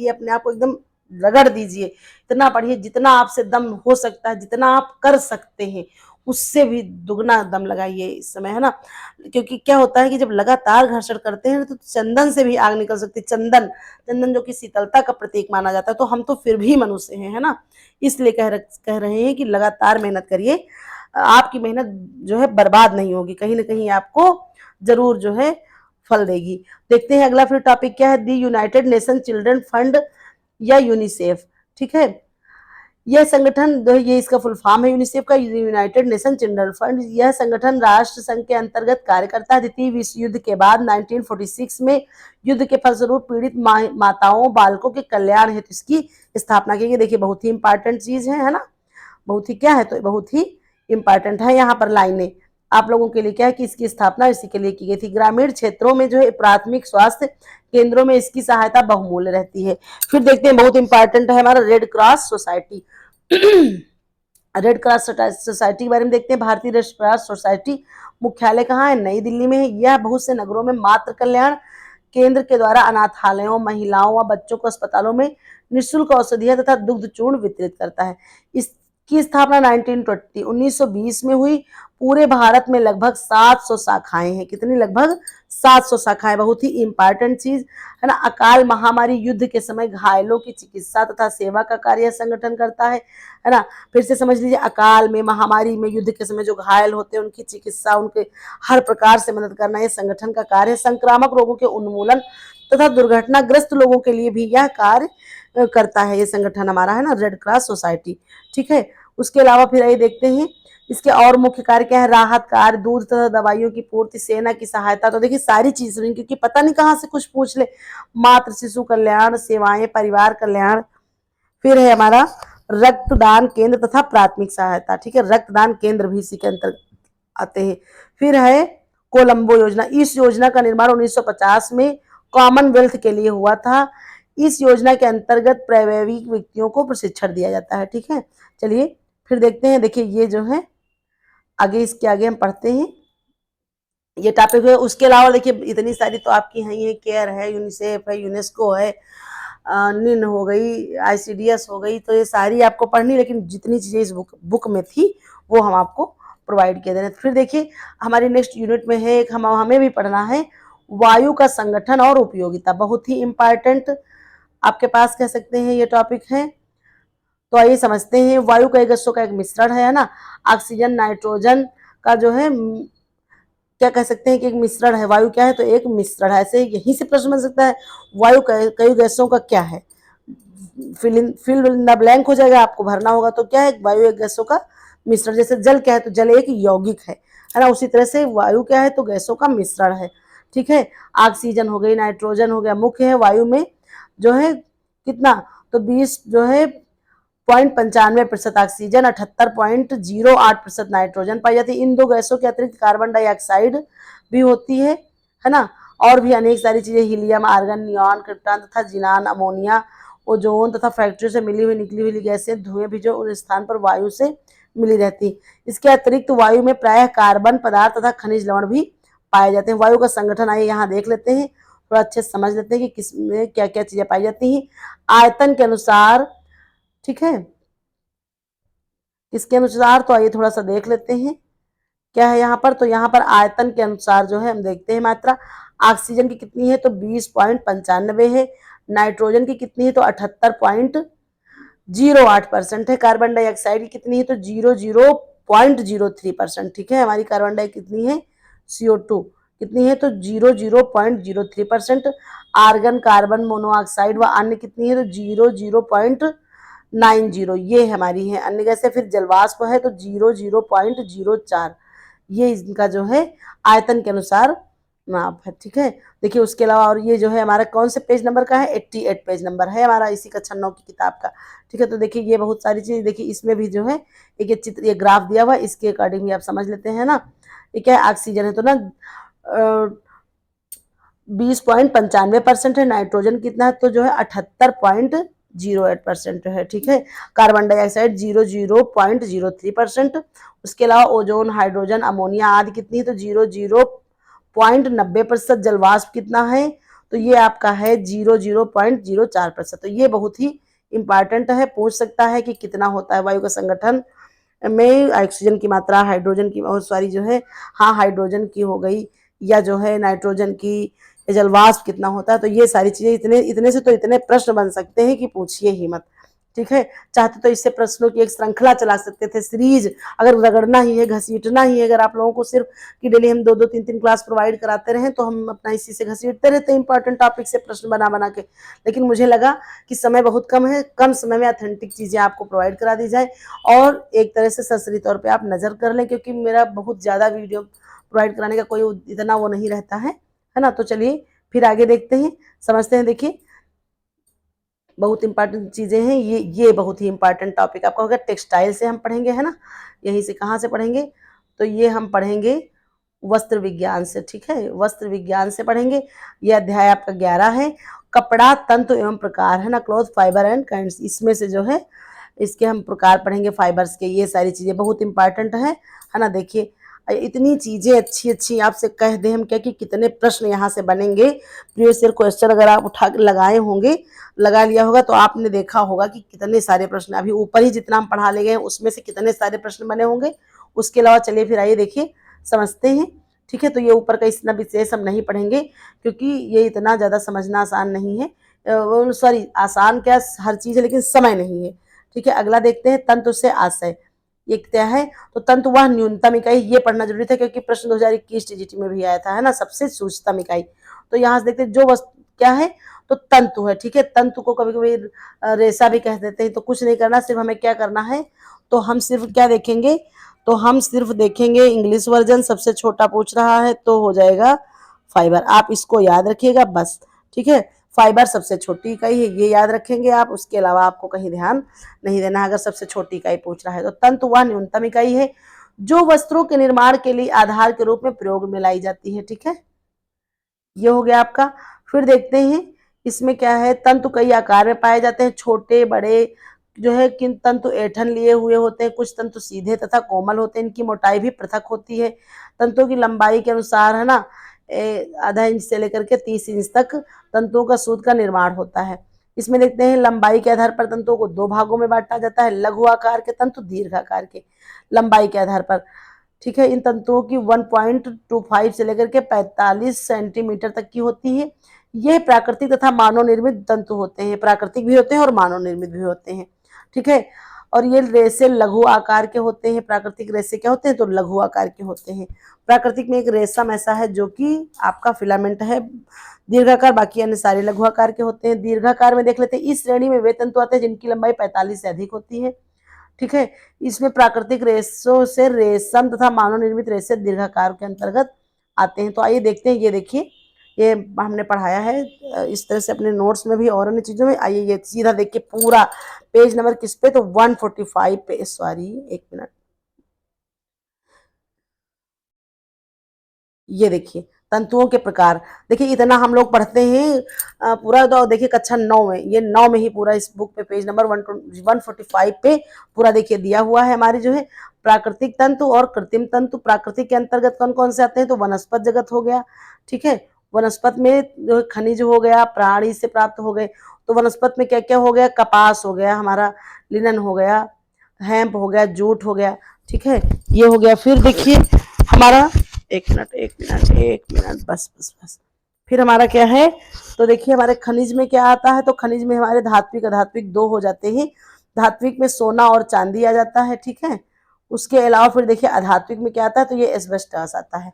S1: अपने आप को एकदम रगड़ दीजिए, इतना पढ़िए जितना आपसे दम हो सकता है, जितना आप कर सकते हैं उससे भी दुगना दम लगाइए इस समय, है ना। क्योंकि क्या होता है कि जब लगातार घर्षण करते हैं तो चंदन से भी आग निकल सकती है। चंदन, चंदन जो कि शीतलता का प्रतीक माना जाता है, तो हम तो फिर भी मनुष्य हैं, है ना। इसलिए कह रहे हैं कि लगातार मेहनत करिए। आपकी मेहनत जो है बर्बाद नहीं होगी, कहीं ना कहीं आपको जरूर जो है फल देगी। देखते हैं अगला फिर टॉपिक क्या है, दी यूनाइटेड नेशन चिल्ड्रन फंड या यूनिसेफ। ठीक है, यह संगठन, ये इसका फुल फॉर्म है यूनिसेफ का, यूनाइटेड नेशन चिल्ड्रन फंड। यह संगठन राष्ट्र संघ के अंतर्गत कार्य करता है। द्वितीय विश्व युद्ध के बाद 1946 में युद्ध के फलस्वरूप पीड़ित माताओं बालकों के कल्याण हेतु इसकी स्थापना की गई। देखिए बहुत ही इंपॉर्टेंट चीज है ना, बहुत ही क्या है, तो बहुत ही इंपॉर्टेंट है। यहाँ पर लाइनें आप लोगों के लिए क्या है कि इसकी स्थापना इसी के लिए की गई थी। ग्रामीण क्षेत्रों में जो है प्राथमिक स्वास्थ्य केंद्रों में इसकी सहायता बहुमूल्य रहती है। फिर देखते हैं बहुत इंपॉर्टेंट है हमारा red cross society. Red cross society के बारे में देखते हैं। भारतीय रेड क्रॉस सोसाइटी मुख्यालय कहाँ है, नई दिल्ली में है। यह बहुत से नगरों में मातृ कल्याण केंद्र के द्वारा अनाथालयों, महिलाओं व बच्चों को अस्पतालों में निःशुल्क औषधियां तथा दुग्ध चूर्ण वितरित करता है। इसकी स्थापना 1920 में हुई। पूरे भारत में लगभग 700 शाखाएं हैं। कितनी, लगभग 700 शाखाएं। बहुत ही इंपॉर्टेंट चीज है ना। अकाल महामारी युद्ध के समय घायलों की चिकित्सा तथा सेवा का कार्य संगठन करता है ना। फिर से समझ लीजिए, अकाल में, महामारी में, युद्ध के समय जो घायल होते हैं उनकी चिकित्सा, उनके हर प्रकार से मदद करना ये संगठन का कार्य है। संक्रामक रोगों के उन्मूलन तथा दुर्घटनाग्रस्त लोगों के लिए भी यह कार्य करता है ये संगठन हमारा, है ना, रेड क्रॉस सोसाइटी। ठीक है, उसके अलावा फिर आइए देखते हैं इसके और मुख्य कार्य क्या है। राहत कार्य, दूध तथा दवाइयों की पूर्ति, सेना की सहायता। तो देखिए सारी चीज सुनिए, क्योंकि पता नहीं कहाँ से कुछ पूछ ले। मातृ शिशु कल्याण सेवाएं, परिवार कल्याण। फिर है हमारा रक्तदान केंद्र तथा प्राथमिक सहायता। ठीक है, रक्तदान केंद्र भी इसी के अंतर्गत आते हैं। फिर है कोलंबो योजना। इस योजना का निर्माण 1950 में कॉमनवेल्थ के लिए हुआ था। इस योजना के अंतर्गत प्राविधिक व्यक्तियों को प्रशिक्षण दिया जाता है। ठीक है, चलिए फिर देखते हैं। देखिए ये जो है आगे, इसके आगे हम पढ़ते हैं ये टॉपिक है। उसके अलावा देखिए इतनी सारी तो आपकी हैं, ये केयर है, यूनिसेफ है, यूनेस्को है, निन हो गई, आईसीडीएस हो गई, तो ये सारी आपको पढ़नी, लेकिन जितनी चीजें इस बुक में थी वो हम आपको प्रोवाइड किए दे रहे हैं। फिर देखिए हमारी नेक्स्ट यूनिट में है एक, हमें भी पढ़ना है वायु का संगठन और उपयोगिता। बहुत ही इंपॉर्टेंट आपके पास कह सकते हैं ये टॉपिक है। तो आइए समझते हैं। वायु कई गैसों का एक मिश्रण है ना। ऑक्सीजन, नाइट्रोजन का जो है क्या कह सकते हैं कि एक मिश्रण है। वायु क्या है, तो एक मिश्रण है। ऐसे यहीं से प्रश्न बन सकता है, वायु कई गैसों का क्या है। फिल इन द ब्लैंक हो जाएगा, आपको भरना होगा। तो क्या है, वायु एक गैसों का मिश्रण। जैसे जल क्या है, तो जल एक यौगिक है ना। उसी तरह से वायु क्या है, तो गैसों का मिश्रण है। ठीक है, ऑक्सीजन हो गई, नाइट्रोजन हो गया, मुख्य है वायु में जो है कितना तो 20 जो है 0.95% ऑक्सीजन, 78.08% नाइट्रोजन पाई जाती है। इन दो गैसों के अतिरिक्त कार्बन डाइऑक्साइड भी होती है ना, और भी अनेक सारी चीजें, हीलियम, आर्गन, नियॉन, क्रिप्टॉन तथा जिनान, अमोनिया, ओजोन तथा फैक्ट्रियों से मिली हुई निकली हुई गैसें, धुएं भी जो उस स्थान पर वायु से मिली रहती। इसके अतिरिक्त वायु में प्रायः कार्बन पदार्थ तथा खनिज लवण भी पाए जाते हैं। वायु का संगठन आइए यहाँ देख लेते हैं, थोड़ा अच्छे से समझ लेते हैं कि किसमें क्या क्या चीजें पाई जाती हैं आयतन के अनुसार, ठीक है। इसके अनुसार तो आइए थोड़ा सा देख लेते हैं क्या है यहाँ पर। तो यहाँ पर आयतन के अनुसार जो है हम देखते हैं मात्रा, ऑक्सीजन की कितनी है तो 20.95 है, नाइट्रोजन की कितनी है तो 78.08% है, कार्बन डाइऑक्साइड की कितनी है तो 00.03%, ठीक है। हमारी कार्बन डाई कितनी है CO2 कितनी है तो 00.03%, आर्गन, कार्बन मोनोऑक्साइड व अन्य कितनी है तो 00.90, ये हमारी है अन्य गैसें। फिर जलवाष्प है तो 00.04, ये इनका जो है आयतन के अनुसार माप है, ठीक है। देखिए उसके अलावा और ये जो है हमारा कौन से पेज नंबर का है, 88 पेज नंबर है हमारा इसी कक्षा 9 की किताब का, ठीक है। तो देखिए ये बहुत सारी चीज, देखिए इसमें भी जो है एक चित्र, ये ग्राफ दिया हुआ, इसके अकॉर्डिंग भी आप समझ लेते हैं ना। ये क्या है, ऑक्सीजन है तो ना 20.95% है, नाइट्रोजन कितना है तो जो है 78.08% है, ठीक है। कार्बन डाइऑक्साइड 00.03%, उसके अलावा ओजोन, हाइड्रोजन, अमोनिया आदि कितनी है तो 00.90%, जलवाष्प कितना है तो ये आपका है 00.04%। तो ये बहुत ही इंपॉर्टेंट है, पूछ सकता है कि कितना होता है वायु का संगठन में ऑक्सीजन की मात्रा, हाइड्रोजन की, और सॉरी जो है हाँ हाइड्रोजन की हो गई, या जो है नाइट्रोजन की, जलवाष्प कितना होता है। तो ये सारी चीजें, इतने इतने से तो इतने प्रश्न बन सकते हैं कि पूछिए ही मत, ठीक है। चाहते तो इससे प्रश्नों की एक श्रृंखला चला सकते थे, सीरीज, अगर रगड़ना ही है, घसीटना ही है, अगर आप लोगों को सिर्फ कि डेली हम 2-2, 3-3 क्लास प्रोवाइड कराते रहे तो हम अपना इसी से घसीटते रहते इंपॉर्टेंट टॉपिक से प्रश्न बना बना के। लेकिन मुझे लगा कि समय बहुत कम है, कम समय में ऑथेंटिक चीजें आपको प्रोवाइड करा दी जाए, और एक तरह से ससरी तौर पर आप नजर कर लें, क्योंकि मेरा बहुत ज्यादा वीडियो प्रोवाइड कराने का कोई इतना वो नहीं रहता है ना। तो चलिए फिर आगे देखते हैं, समझते हैं। देखिए बहुत इंपॉर्टेंट चीजें हैं ये बहुत ही इंपॉर्टेंट टॉपिक आपका होगा, टेक्सटाइल से हम पढ़ेंगे, है ना। यहीं से कहाँ से पढ़ेंगे तो ये हम पढ़ेंगे वस्त्र विज्ञान से, ठीक है, वस्त्र विज्ञान से पढ़ेंगे। ये अध्याय आपका 11 है, कपड़ा, तंतु एवं प्रकार, है ना, क्लॉथ, फाइबर एंड काइंड्स। इसमें से जो है इसके हम प्रकार पढ़ेंगे फाइबर्स के, ये सारी चीजें बहुत इंपॉर्टेंट है ना। देखिए इतनी चीजें अच्छी अच्छी आपसे कह दें हम क्या कि कितने प्रश्न यहाँ से बनेंगे। प्रीवियस ईयर क्वेश्चन अगर आप उठा लगाए होंगे, लगा लिया होगा तो आपने देखा होगा कि कितने सारे प्रश्न, अभी ऊपर ही जितना हम पढ़ा ले गए उसमें से कितने सारे प्रश्न बने होंगे। उसके अलावा चलिए फिर आइए देखिए समझते हैं, ठीक है। तो ये ऊपर का इतना विशेष हम नहीं पढ़ेंगे क्योंकि ये इतना ज़्यादा समझना आसान नहीं है, सॉरी आसान क्या हर चीज़ है लेकिन समय नहीं है, ठीक है। अगला देखते हैं तंतु से आशय, ये क्या है तो तंतु वह न्यूनतम इकाई, ये पढ़ना जरूरी था क्योंकि प्रश्न 2021 टीजीटी में भी आया था, है ना, सबसे सूक्ष्मतम इकाई। तो यहाँ से देखते हैं जो वस्तु क्या है तो तंतु है, ठीक है। तंतु को कभी कभी रेशा भी कह देते हैं। तो कुछ नहीं करना, सिर्फ हमें क्या करना है तो हम सिर्फ क्या देखेंगे तो हम सिर्फ देखेंगे इंग्लिश वर्जन, सबसे छोटा पूछ रहा है तो हो जाएगा फाइबर, आप इसको याद रखिएगा बस, ठीक है। फाइबर सबसे छोटी इकाई है, ये याद रखेंगे आप, उसके अलावा आपको कहीं ध्यान नहीं देना अगर सबसे छोटी इकाई पूछ रहा है। तो तंतु वह न्यूनतम इकाई है जो वस्त्रों के निर्माण के लिए आधार के रूप में प्रयोग में लाई जाती है, ठीक है। ये हो गया आपका। फिर देखते हैं इसमें क्या है, तंतु कई आकार में पाए जाते हैं, छोटे बड़े जो है। किन तंतु ऐठन लिए हुए होते हैं, कुछ तंतु सीधे तथा कोमल होते हैं, इनकी मोटाई भी पृथक होती है। तंतुओं की लंबाई के अनुसार, है ना, आधा इंच से लेकर के 30 इंच तक तंतुओं का सूत का निर्माण होता है। इसमें देखते हैं लंबाई के आधार पर तंतुओं को 2 भागों में बांटा जाता है, लघु आकार के तंतु, दीर्घ आकार के, लंबाई के आधार पर, ठीक है। इन तंतुओं की 1.25 से लेकर के 45 सेंटीमीटर तक की होती है। ये प्राकृतिक तथा मानव निर्मित तंतु होते हैं, प्राकृतिक भी होते हैं और मानव निर्मित भी होते हैं, ठीक है। और ये रेशे लघु आकार के होते हैं, प्राकृतिक रेशे क्या होते हैं तो लघु आकार के होते हैं। प्राकृतिक में एक रेशम ऐसा है जो कि आपका फिलामेंट है दीर्घाकार, बाकी अन्य सारे लघु आकार के होते हैं। दीर्घाकार में देख लेते हैं, इस श्रेणी में वे तंतु आते हैं जिनकी लंबाई 45 से अधिक होती है, ठीक है। इसमें प्राकृतिक रेशों से रेशम तथा मानव निर्मित रेशे दीर्घाकार के अंतर्गत आते हैं। तो आइए देखते हैं, ये देखिए ये हमने पढ़ाया है इस तरह से अपने नोट्स में भी और अन्य चीज़ों में। आइए ये सीधा देखिए पूरा पेज नंबर किस पे, तो 145 पे, सॉरी एक मिनट, ये देखिए तंतुओं के प्रकार। देखिए इतना हम लोग पढ़ते हैं पूरा, तो देखिए कक्षा 9 में, ये 9 में ही पूरा इस बुक पे पेज नंबर 145 पे पूरा देखिए दिया हुआ है हमारी जो है प्राकृतिक तंतु और कृत्रिम तंतु। प्राकृतिक के अंतर्गत कौन कौन से आते हैं, तो वनस्पत जगत हो गया, ठीक है। वनस्पत में जो खनिज हो गया, प्राणी से प्राप्त हो गए, तो वनस्पत में क्या क्या हो गया, कपास हो गया हमारा, लिनन हो गया, हेम्प हो गया, जूट हो गया, ठीक है, ये हो गया। फिर देखिए हमारा, एक मिनट एक मिनट एक मिनट, बस बस बस, फिर हमारा क्या है, तो देखिए हमारे खनिज में क्या आता है, तो खनिज में हमारे धात्विक अधात्विक दो हो जाते हैं। धात्विक में सोना और चांदी आ जाता है, ठीक है। उसके अलावा फिर देखिए अधात्विक में क्या आता है, तो ये एस्बेस्टस आता है,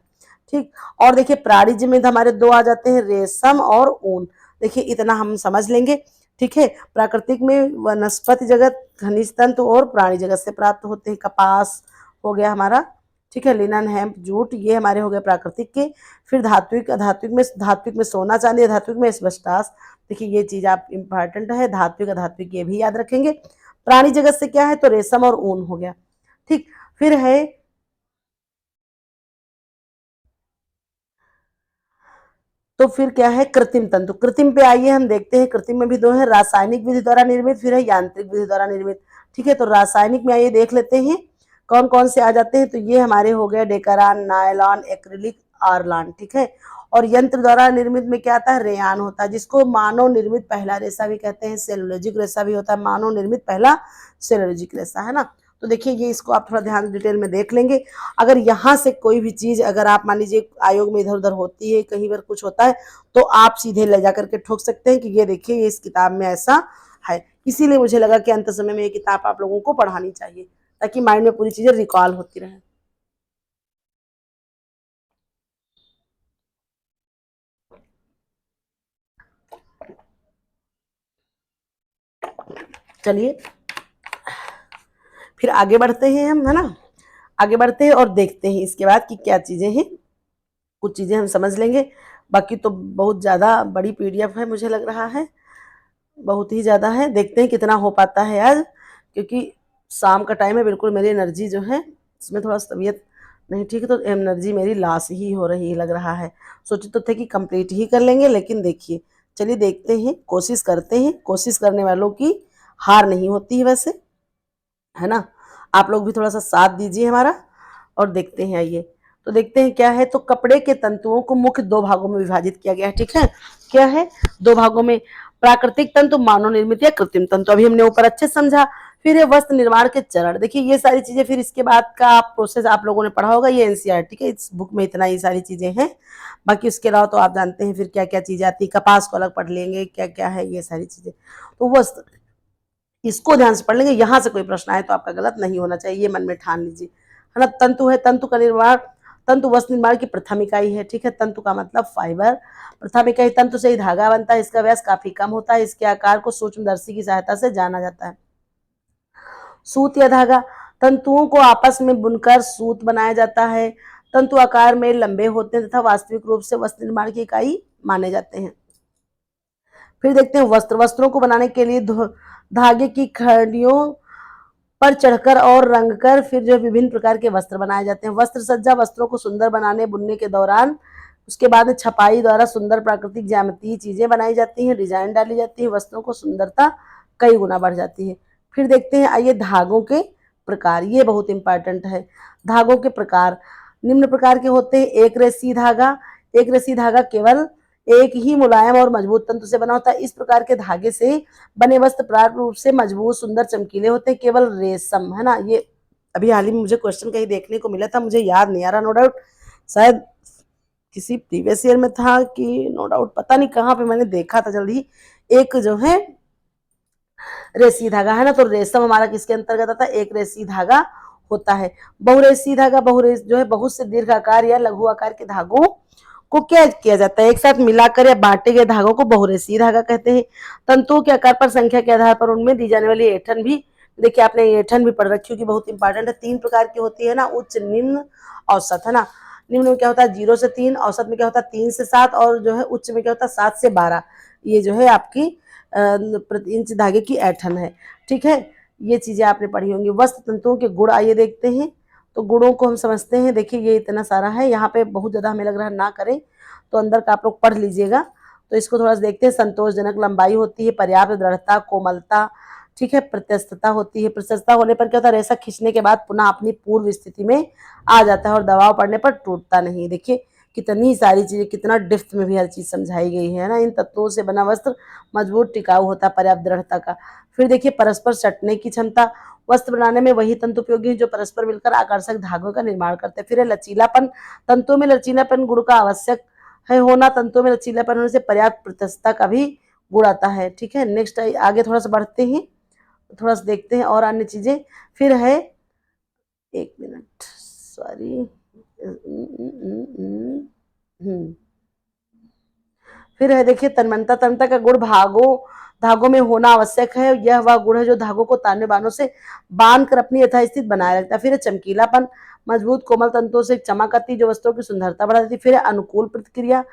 S1: ठीक। और देखिए प्राणिज में हमारे दो आ जाते हैं, रेशम और ऊन। देखिए इतना हम समझ लेंगे, ठीक है। प्राकृतिक में वनस्पति जगत, खनिज तंत्र और प्राणी जगत से प्राप्त होते हैं। कपास हो गया हमारा, ठीक है, लिनन, हेम्प, जूट, ये हमारे हो गए प्राकृतिक के। फिर धात्विक, धात्विक में सोना चांदी, धात्विक में एस्बेस्टस। देखिए ये चीज आप इंपॉर्टेंट है, धात्विक अधात्विक ये भी याद रखेंगे। प्राणी जगत से क्या है, तो रेशम और ऊन हो गया, ठीक। फिर है, तो फिर क्या है, कृत्रिम तंतु। कृत्रिम पे आइए हम देखते हैं, कृत्रिम में भी दो है, रासायनिक विधि द्वारा निर्मित, फिर है यांत्रिक विधि द्वारा निर्मित, ठीक है। तो रासायनिक में आइए देख लेते हैं कौन कौन से आ जाते हैं, तो ये हमारे हो गए डेकरान, नायलॉन, एक्रिलिक, आरलान, ठीक है। और यंत्र द्वारा निर्मित में क्या आता है, रेयान होता है, जिसको मानव निर्मित पहला रेशा भी कहते हैं, सेलुलोजिक रेशा भी होता है, मानव निर्मित पहला सेलुलोजिक रेशा, है ना। तो देखिए ये इसको आप थोड़ा ध्यान डिटेल में देख लेंगे। अगर यहाँ से कोई भी चीज अगर आप मान लीजिए आयोग में इधर उधर होती है, कहीं पर कुछ होता है, तो आप सीधे ले जा करके ठोक सकते हैं कि ये देखिए ये इस किताब में ऐसा है। इसीलिए मुझे लगा कि अंत समय में ये किताब आप लोगों को पढ़ानी चाहिए, ताकि माइंड में पूरी चीजें रिकॉल होती रहे। चलिए फिर आगे बढ़ते हैं हम, है ना। आगे बढ़ते हैं और देखते हैं इसके बाद कि क्या चीजें हैं, कुछ चीजें हम समझ लेंगे। बाकी तो बहुत ज्यादा बड़ी पीडीएफ है, मुझे लग रहा है बहुत ही ज्यादा है। देखते हैं कितना हो पाता है आज, क्योंकि शाम का टाइम है, बिल्कुल मेरी एनर्जी जो है इसमें थोड़ा तबीयत नहीं ठीक है, तो एनर्जी मेरी लॉस ही हो रही लग रहा है। सोचे तो थे कि कंप्लीट ही कर लेंगे, लेकिन देखिए चलिए देखते हैं, कोशिश करते हैं, कोशिश करने वालों की हार नहीं होती है वैसे, है ना। आप लोग भी थोड़ा सा साथ दीजिए हमारा, और देखते हैं। आइए तो देखते हैं क्या है, तो कपड़े के तंतुओं को मुख्य दो भागों में विभाजित किया गया है, ठीक है। क्या है, दो भागों में, प्राकृतिक तंतु, मानव निर्मित या कृत्रिम तंतु, अभी हमने ऊपर अच्छे समझा। फिर है वस्त्र निर्माण के चरण। देखिए ये सारी चीजें फिर इसके बाद का आप प्रोसेस आप लोगों ने पढ़ा होगा, ये एनसीईआरटी के इस बुक में इतना ही सारी चीजें हैं। बाकी उसके अलावा तो आप जानते हैं फिर क्या क्या चीजें आती है, कपास को अलग पढ़ लेंगे, क्या क्या है ये सारी चीजें। तो वस्त्र, इसको ध्यान से पढ़ लेंगे, यहां से कोई प्रश्न आए तो आपका गलत नहीं होना चाहिए, ये मन में ठान लीजिए, है ना। तंतु है, तंतु का निर्माण, तंतु वस्त्र निर्माण की प्रथम इकाई है, ठीक है। तंतु का मतलब फाइबर, प्रथम इकाई, तंतु से ही धागा बनता है, इसका व्यास काफी कम होता है, इसके आकार को सूक्ष्मदर्शी की सहायता से जाना जाता है। सूत या धागा, तंतुओं को आपस में बुनकर सूत बनाया जाता है। तंतु आकार में लंबे होते हैं तथा वास्तविक रूप से वस्त्र निर्माण की इकाई माने जाते हैं। फिर देखते हैं वस्त्र, वस्त्रों को बनाने के लिए धागे की खड़ियों पर चढ़कर और रंगकर फिर जो विभिन्न प्रकार के वस्त्र बनाए जाते हैं। वस्त्र सज्जा, वस्त्रों को सुंदर बनाने बुनने के दौरान उसके बाद छपाई द्वारा सुंदर प्राकृतिक ज्यामितीय चीजें बनाई जाती हैं, डिजाइन डाली जाती है, वस्त्रों को सुंदरता कई गुना बढ़ जाती है। फिर देखते हैं आइए धागों के प्रकार, ये बहुत इंपॉर्टेंट है। धागों के प्रकार निम्न प्रकार के होते हैं, एक रेसी धागा। एक रेसी धागा केवल एक ही मुलायम और मजबूत तंतु से बना होता है। इस प्रकार के धागे से बने वस्त्र प्रारंभ रूप से मजबूत, सुंदर, चमकीले होते हैं। केवल रेशम, है ना, ये अभी हाल ही में मुझे क्वेश्चन कहीं देखने को मिला था, मुझे याद नहीं आ रहा, नो डाउट शायद किसी प्रीवियस ईयर में था कि नो डाउट पता नहीं कहाँ पे मैंने देखा था जल्दी, एक जो है रेसी धागा, है ना। तो रेशम हमारा किसके अंतर्गत आता है, एक रेसी धागा होता है। बहुरेसी धागा, बहुरेस जो है बहुत से दीर्घ आकार या लघु आकार के धागों को क्या किया जाता है, एक साथ मिलाकर या बांटे गए धागों को बहुरेसी धागा कहते हैं। तंतुओं के आकार पर, संख्या के आधार पर उनमें दी जाने वाली ऐंठन भी, देखिए आपने ऐंठन भी पढ़ रखी होगी, बहुत इंपॉर्टेंट है। तीन प्रकार की होती है ना, उच्च, निम्न, औसत, है ना। निम्न में क्या होता है 0 से 3, औसत में क्या होता है 3 से 7 और जो है उच्च में क्या होता है 7 से 12। ये जो है आपकी प्रति इंच धागे की ऐंठन है। ठीक है, ये चीजें आपने पढ़ी होंगी। वस्त्र तंतुओं के गुण आइए देखते हैं। तो गुणों को हम समझते हैं। देखिए ये इतना सारा है, यहाँ पे बहुत ज्यादा हमें लग रहा है ना करें, तो अंदर का आप लोग पढ़ लीजिएगा। तो इसको थोड़ा सा देखते हैं। संतोषजनक लंबाई होती है, पर्याप्त दृढ़ता, कोमलता, ठीक है, प्रत्यस्तता होती है। प्रत्यस्तता होने पर क्या होता है, रेशा खींचने के बाद पुनः अपनी पूर्व स्थिति में आ जाता है और दबाव पड़ने पर टूटता नहीं। देखिए कितनी सारी चीजें, कितना डिप्थ में भी हर चीज समझाई गई है ना। इन तत्वों से बना वस्त्र मजबूत टिकाऊ होता है, पर्याप्त दृढ़ता का। फिर देखिए परस्पर सटने की क्षमता। वस्त्र बनाने में वही तंतु उपयोगी है जो परस्पर मिलकर आकर्षक धागों का निर्माण करते हैं। फिर है लचीलापन। तंतुओं में लचीलापन गुण का आवश्यक है होना। तंतुओं में लचीलापन होने से पर्याप्त प्रत्यस्तता का भी गुण आता है। ठीक है, नेक्स्ट आगे थोड़ा सा बढ़ते हैं, थोड़ा सा देखते हैं और अन्य चीजें। फिर है, एक मिनट, सॉरी, फिर है देखिए तन्मयता। तन्मयता का गुण धागों में होना आवश्यक है। यह वह गुण है जो धागों को तारने बानों से बांध कर अपनी यथास्थिति बनाए रखता है। फिर है चमकीलापन। मजबूत कोमल तंतुओं से चमक आती है जो वस्त्रों की सुंदरता बढ़ा देती है। फिर है अनुकूल प्रतिक्रिया,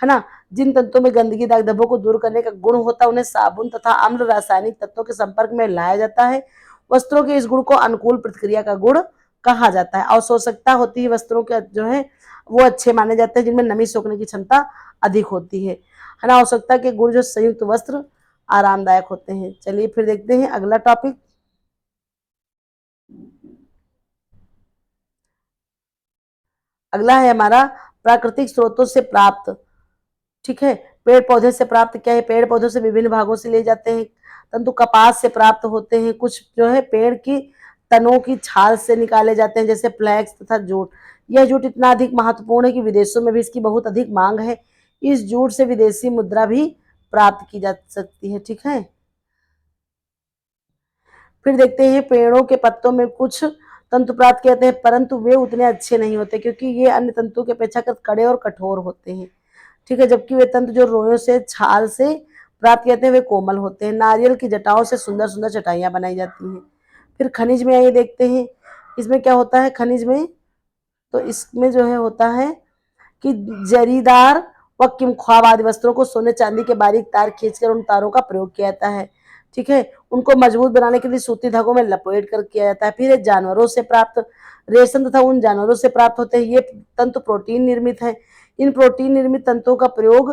S1: है ना। जिन तंतुओं में गंदगी दाग धब्बों को दूर करने का गुण होता है उन्हें साबुन तथा अम्ल रासायनिक तत्वों के संपर्क में लाया जाता है। वस्त्रों के इस गुण को अनुकूल प्रतिक्रिया का गुण कहा जाता है। अवशोषकता होती है, वस्त्रों के जो है वो अच्छे माने जाते हैं जिनमें नमी सोखने की क्षमता अधिक होती है ना। आवश्यकता के गुण जो संयुक्त वस्त्र आरामदायक होते हैं। चलिए फिर देखते हैं अगला टॉपिक। अगला है हमारा प्राकृतिक स्रोतों से प्राप्त। ठीक है, पेड़ पौधे से प्राप्त क्या है, पेड़ पौधों से विभिन्न भागों से ले जाते हैं। तंतु कपास से प्राप्त होते हैं, कुछ जो है पेड़ की तनों की छाल से निकाले जाते हैं, जैसे फ्लैक्स तथा जूट। यह जूट इतना अधिक महत्वपूर्ण है कि विदेशों में भी इसकी बहुत अधिक मांग है। इस जूट से विदेशी मुद्रा भी प्राप्त की जा सकती है। ठीक है, फिर देखते हैं पेड़ों के पत्तों में कुछ तंतु प्राप्त किए जाते हैं, परंतु वे उतने अच्छे नहीं होते क्योंकि ये अन्य तंतुओं के अपेक्षाकृत कड़े और कठोर होते हैं। ठीक है, जबकि वे तंतु जो रोयों से छाल से प्राप्त किए जाते हैं वे कोमल होते हैं। नारियल की जटाओं से सुंदर सुंदर चटाइयां बनाई जाती हैं। फिर खनिज में आइए देखते हैं, इसमें क्या होता है खनिज में। तो इसमें जो है होता है कि जरीदार व किमख्वाब आदि वस्त्रों को सोने चांदी के बारीक तार खींचकर उन तारों का प्रयोग किया जाता है। ठीक है, उनको मजबूत बनाने के लिए सूती धागों में लपेट कर किया जाता है। फिर जानवरों से प्राप्त रेशम तथा उन जानवरों से प्राप्त होते हैं। ये तंतु प्रोटीन निर्मित है। इन प्रोटीन निर्मित तंतुओं का प्रयोग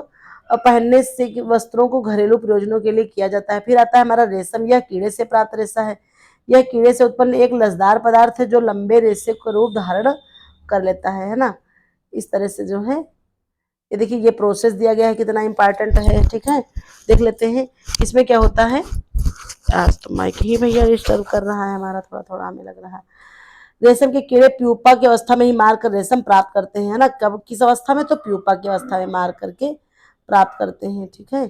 S1: पहनने से वस्त्रों को घरेलू प्रयोजनों के लिए किया जाता है। फिर आता है हमारा रेशम। यह कीड़े से प्राप्त रेशा है। यह कीड़े से उत्पन्न एक लसदार पदार्थ है जो लंबे रेशे का रूप धारण कर लेता है ना। इस तरह से जो है ये देखिए ये प्रोसेस दिया गया है, कितना इंपॉर्टेंट है। ठीक है, देख लेते हैं इसमें क्या होता है। आज तो माइक ही भैया डिस्टर्ब कर रहा है हमारा, थोड़ा थोड़ा हमें लग रहा है। रेशम के कीड़े प्यूपा की अवस्था में ही मार कर रेशम प्राप्त करते हैं ना। कब किस अवस्था में, तो प्यूपा की अवस्था में मार करके प्राप्त करते हैं। ठीक है,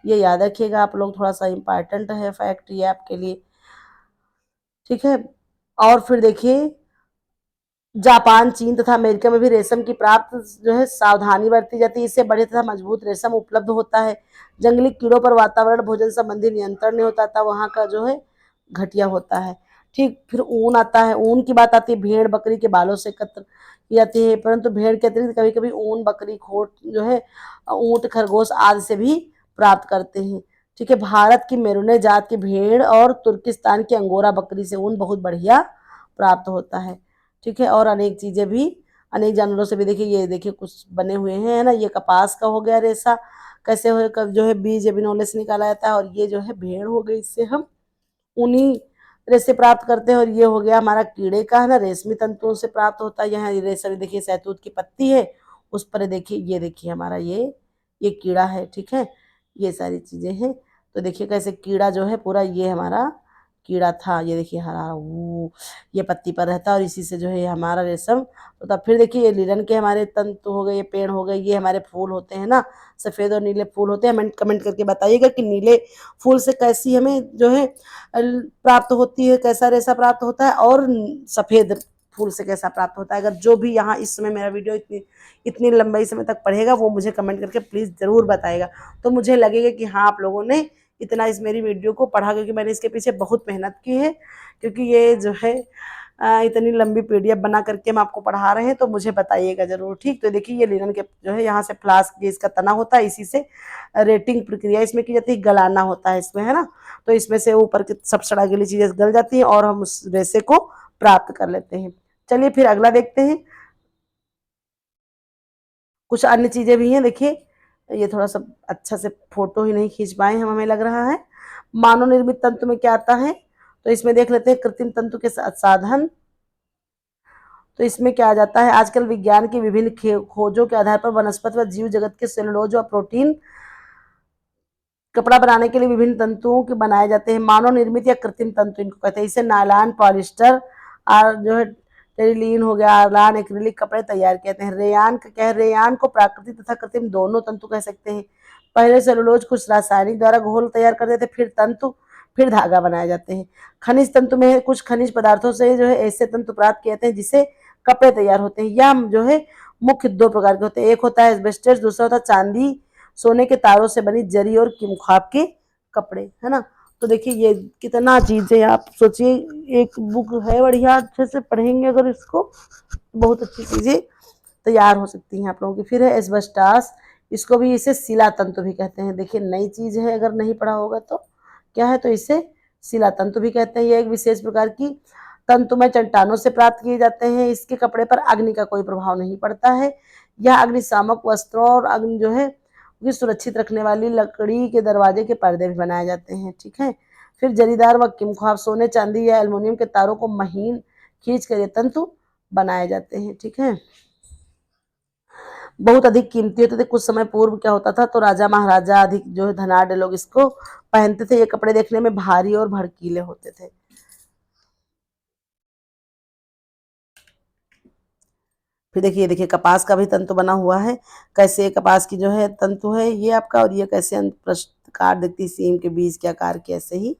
S1: ये याद रखिएगा आप लोग, थोड़ा सा इंपॉर्टेंट है फैक्ट ये आपके लिए। ठीक है, और फिर देखिए जापान, चीन तथा अमेरिका में भी रेशम की प्राप्त जो है सावधानी बरती जाती है। इससे बड़े तथा मजबूत रेशम उपलब्ध होता है। जंगली कीड़ों पर वातावरण भोजन संबंधी नियंत्रण नहीं होता था, वहां का जो है घटिया होता है। ठीक, फिर ऊन आता है। ऊन की बात आती है, भेड़ बकरी के बालों से एकत्र की जाती है, परंतु भेड़ के अतिरिक्त कभी कभी ऊन बकरी, खोट जो है ऊंट, खरगोश आदि से भी प्राप्त करते हैं। ठीक है, भारत की मेरुने जात की भेड़ और तुर्किस्तान की अंगोरा बकरी से ऊन बहुत बढ़िया प्राप्त होता है। ठीक है, और अनेक चीजें भी अनेक जानवरों से भी। देखिए ये देखिए कुछ बने हुए हैं, है ना। ये कपास का हो गया रेशा, कैसे हो जो है बीज बिनौले से निकाला जाता है। और ये जो है भेड़ हो गई, इससे हम ऊनी रेशे प्राप्त करते हैं। और ये हो गया हमारा कीड़े का, है ना, रेशमी तंतुओं से प्राप्त होता है। यहाँ रेशा देखिए सहतूत की पत्ती है, उस पर देखिए ये देखिए हमारा ये कीड़ा है। ठीक है, ये सारी चीजें हैं। तो देखिए कैसे कीड़ा जो है पूरा ये हमारा कीड़ा था, ये देखिए हरा वो ये पत्ती पर रहता है और इसी से जो है हमारा रेशम होता। फिर देखिए ये लिनन के हमारे तंतु हो गए, ये पेड़ हो गए, ये हमारे फूल होते हैं ना, सफेद और नीले फूल होते हैं। कमेंट करके बताइएगा कि नीले फूल से कैसी हमें जो है प्राप्त होती है, कैसा रेशा प्राप्त होता है, और सफेद फूल से कैसा प्राप्त होता है। अगर जो भी यहाँ इस समय मेरा वीडियो इतनी इतनी लंबाई समय तक पढ़ेगा वो मुझे कमेंट करके प्लीज़ ज़रूर बताएगा, तो मुझे लगेगा कि हाँ आप लोगों ने इतना इस मेरी वीडियो को पढ़ा, क्योंकि मैंने इसके पीछे बहुत मेहनत की है। क्योंकि ये जो है इतनी लंबी पीडीएफ बना करके हम आपको पढ़ा रहे हैं, तो मुझे बताइएगा जरूर, ठीक। तो देखिए ये लिनन के जो है यहाँ से फ्लास्क, ये इसका तना होता है, इसी से रेटिंग प्रक्रिया इसमें की जाती है, गलाना होता है इसमें, है ना। तो इसमें से ऊपर की सब सड़ा गली चीजें गल जाती हैं और हम उस रेसे को प्राप्त कर लेते हैं। चलिए फिर अगला देखते हैं। कुछ अन्य चीजें भी हैं, देखिए ये थोड़ा सा अच्छा से फोटो ही नहीं खींच पाए हम, हमें लग रहा है। मानव निर्मित तंतु में क्या आता है, तो इसमें देख लेते हैं कृत्रिम तंतु के साधन। तो इसमें क्या आ जाता है, आजकल विज्ञान की विभिन्न खोजों के आधार पर वनस्पति व जीव जगत के सेलुलोज और प्रोटीन कपड़ा बनाने के लिए विभिन्न तंतुओं के बनाए जाते हैं। मानव निर्मित या कृत्रिम तंतु इनको कहते हैं। इसे नायलॉन, पॉलिस्टर और जो है टेरिलीन हो गया, आर्लान, एक्रिलिक कपड़े तैयार कहते हैं। रेयान का क्या है, रेयान को प्राकृतिक तथा कृत्रिम दोनों तंतु कह सकते हैं। पहले सेलुलोज कुछ रासायनिक द्वारा घोल तैयार कर देते, फिर तंतु, फिर धागा बनाए जाते हैं। खनिज तंतु में कुछ खनिज पदार्थों से जो है ऐसे तंतु प्राप्त किए जाते हैं जिसे कपड़े तैयार होते हैं। यह जो है मुख्य दो प्रकार के होते हैं, एक होता है एस्बेस्टस, दूसरा होता है चांदी सोने के तारों से बनी जरी और किमखाब के कपड़े, है ना। तो देखिए ये कितना चीज है, आप सोचिए एक बुक है बढ़िया, अच्छे से पढ़ेंगे अगर इसको, बहुत अच्छी चीजें तैयार हो सकती हैं आप लोगों की। फिर है एस्बेस्टास, इसको भी इसे शिला तंतु भी कहते हैं। देखिए नई चीज है, अगर नहीं पढ़ा होगा तो क्या है, तो इसे शिला तंतु भी कहते हैं। यह एक विशेष प्रकार की तंतुमय चट्टानों से प्राप्त किए जाते हैं। इसके कपड़े पर अग्नि का कोई प्रभाव नहीं पड़ता है। यह अग्निशामक वस्त्रों और अग्नि जो है सुरक्षित रखने वाली लकड़ी के दरवाजे के पर्दे भी बनाए जाते हैं, ठीक है। फिर जरीदार व किमख्वाब सोने, चांदी या एल्युमिनियम के तारों को महीन खींच कर ये तंतु बनाए जाते हैं, ठीक है। बहुत अधिक कीमती होते थे। कुछ समय पूर्व क्या होता था, तो राजा महाराजा, अधिक जो है धनाढ़ लोग इसको पहनते थे। ये कपड़े देखने में भारी और भड़कीले होते थे। फिर देखिए, देखिए कपास का भी तंतु बना हुआ है। कैसे कपास की जो है तंतु है ये आपका, और ये कैसे प्रकार दिखती है, सीम के बीज के आकार की ऐसे ही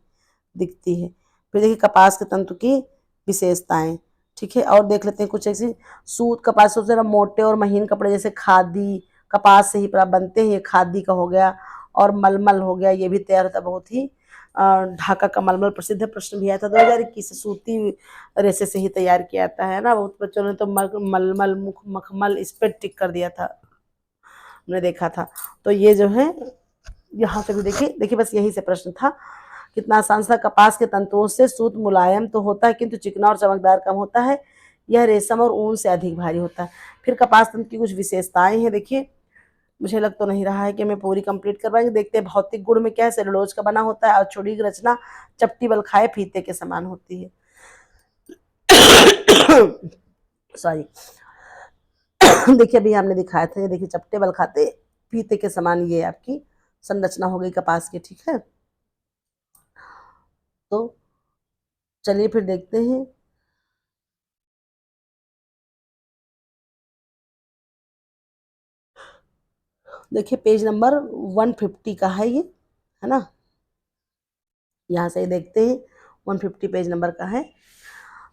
S1: दिखती है। फिर देखिए कपास के तंतु की विशेषताएं, ठीक है। और देख लेते हैं कुछ ऐसी, सूत कपास से जरा मोटे और महीन कपड़े जैसे खादी कपास से ही प्राप्त बनते हैं, ये खादी का हो गया। और मलमल हो गया, ये भी तैयार होता है बहुत ही। ढाका का मलमल प्रसिद्ध है, प्रश्न भी आया था 2021 से। सूती रेशे से ही तैयार किया जाता है ना, बहुत बच्चों ने तो मलमल मुख मखमल इस पर टिक कर दिया था, हमने देखा था। तो ये जो है यहाँ से भी देखिए, देखिए बस यही से प्रश्न था, कितना आसान सा। कपास के तंतुओं से सूत मुलायम तो होता है किंतु चिकना और चमकदार कम होता है। यह रेशम और ऊन से अधिक भारी होता है। फिर कपास तंतु की कुछ विशेषताएं हैं, देखिए मुझे लग तो नहीं रहा है कि मैं पूरी कंप्लीट कर पाएंगे। देखते हैं भौतिक गुण में क्या है, सेलुलोज का बना होता है और छुरी की रचना चपटी बल खाए फीते के समान होती है। सॉरी देखिए अभी हमने दिखाया था, ये देखिए चपटे बल खाते फीते के समान ये आपकी संरचना हो गई कपास की, ठीक है। तो चलिए फिर देखते हैं। देखिए पेज नंबर 150 का है ये, है ना। यहाँ से देखते हैं 150 पेज नंबर का है।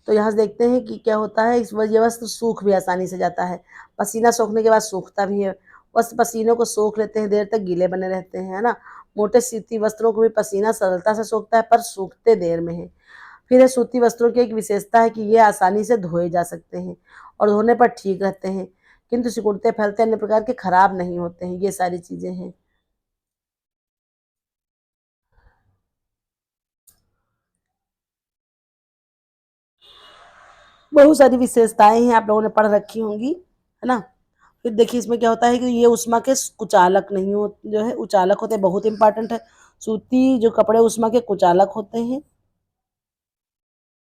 S1: तो यहाँ से देखते हैं कि क्या होता है, इस वजह वस्त्र सूख भी आसानी से जाता है। पसीना सोखने के बाद सूखता भी है। वस्त्र पसीनों को सोख लेते हैं, देर तक गीले बने रहते हैं, है ना। मोटे सूती वस्त्रों को भी पसीना सरलता से सोखता है पर सूखते देर में है। फिर सूती वस्त्रों की एक विशेषता है कि ये आसानी से धोए जा सकते हैं और धोने पर ठीक रहते हैं, किंतु सिकुड़ते फैलते अन्य प्रकार के खराब नहीं होते हैं। ये सारी चीजें हैं। बहुत सारी विशेषताएं हैं, आप लोगों ने पढ़ रखी होंगी, है ना। फिर देखिए इसमें क्या होता है कि ये उष्मा के कुचालक नहीं हो, जो है उचालक होते हैं, बहुत इंपॉर्टेंट है। सूती जो कपड़े उष्मा के कुचालक होते हैं,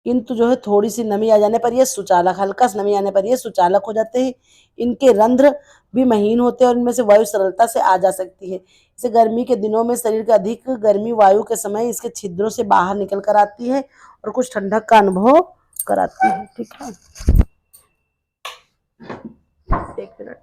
S1: किंतु जो है थोड़ी सी नमी आ जाने पर ये सुचालक, हल्का सी नमी आने पर ये सुचालक हो जाते हैं। इनके रंध्र भी महीन होते हैं और इनमें से वायु सरलता से आ जा सकती है। इसे गर्मी के दिनों में शरीर के अधिक गर्मी वायु के समय इसके छिद्रों से बाहर निकल कर आती है और कुछ ठंडक का अनुभव कराती है, ठीक है। एक मिनट।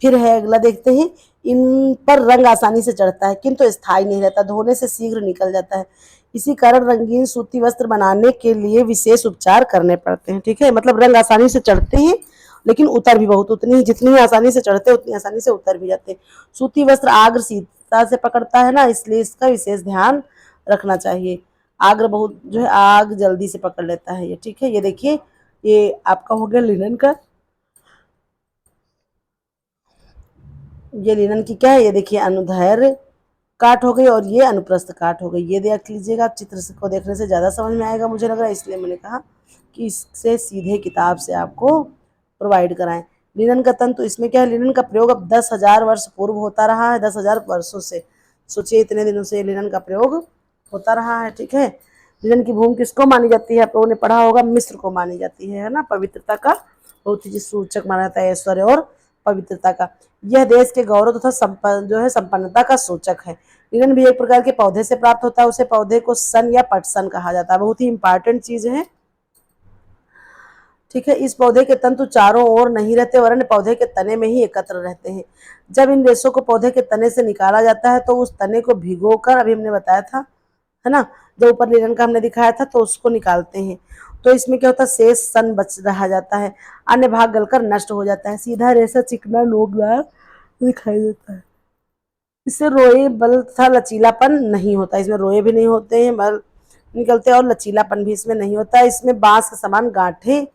S1: फिर है अगला, देखते हैं। इन पर रंग आसानी से चढ़ता है किंतु स्थायी नहीं रहता, धोने से शीघ्र निकल जाता है। इसी कारण रंगीन सूती वस्त्र बनाने के लिए विशेष उपचार करने पड़ते हैं। ठीक है, मतलब रंग आसानी से चढ़ते हैं लेकिन उतर भी बहुत उतनी ही, जितनी आसानी से चढ़ते हैं उतनी आसानी से उतर भी जाते हैं। सूती वस्त्र आग शीतलता से पकड़ता है ना, इसलिए इसका विशेष ध्यान रखना चाहिए। आग बहुत जो है आग जल्दी से पकड़ लेता है ये। ठीक है, ये देखिए ये आपका हो गया लिनन का। ये लिनन की क्या है, ये देखिए अनुदैर्ध्य काट हो गई और ये अनुप्रस्थ काट हो गई। ये देख लीजिएगा, आप चित्र को देखने से ज़्यादा समझ में आएगा मुझे लग रहा है, इसलिए मैंने कहा कि इससे सीधे किताब से आपको प्रोवाइड कराएं। लिनन का तंतु, इसमें क्या है, लिनन का प्रयोग अब 10,000 वर्ष पूर्व होता रहा है, 10,000 वर्षों से। सोचिए इतने दिनों से लिनन का प्रयोग होता रहा है। ठीक है, लिनन की भूमि किसको मानी जाती है, आप लोगों ने पढ़ा होगा, मिस्र को मानी जाती है ना, पवित्रता का बहुत ही सूचक माना जाता है, ऐश्वर्य और पवित्रता का। यह देश के गौरव तथा जो है संपन्नता का सूचक है। लिनन भी एक प्रकार के पौधे से प्राप्त होता है, उसे पौधे को सन या पटसन कहा जाता है, बहुत ही इंपॉर्टेंट चीज है। ठीक है, इस पौधे के तंतु चारों ओर नहीं रहते वरन पौधे के तने में ही एकत्र रहते हैं। जब इन रेशों को पौधे के तने से निकाला जाता है तो उस तने को भिगोकर, अभी हमने बताया था है ना, जो ऊपर लिनन का हमने दिखाया था, तो उसको निकालते हैं। तो इसमें क्या होता है, शेष सन बच रह जाता है, अन्य भाग गलकर नष्ट हो जाता है, सीधा रेशा चिकना नोकदार दिखाई देता है। इससे रोए बल तथा लचीलापन नहीं होता, इसमें रोए भी नहीं होते हैं, बल निकलते हैं और लचीलापन भी इसमें नहीं होता है। इसमें बांस के समान गांठे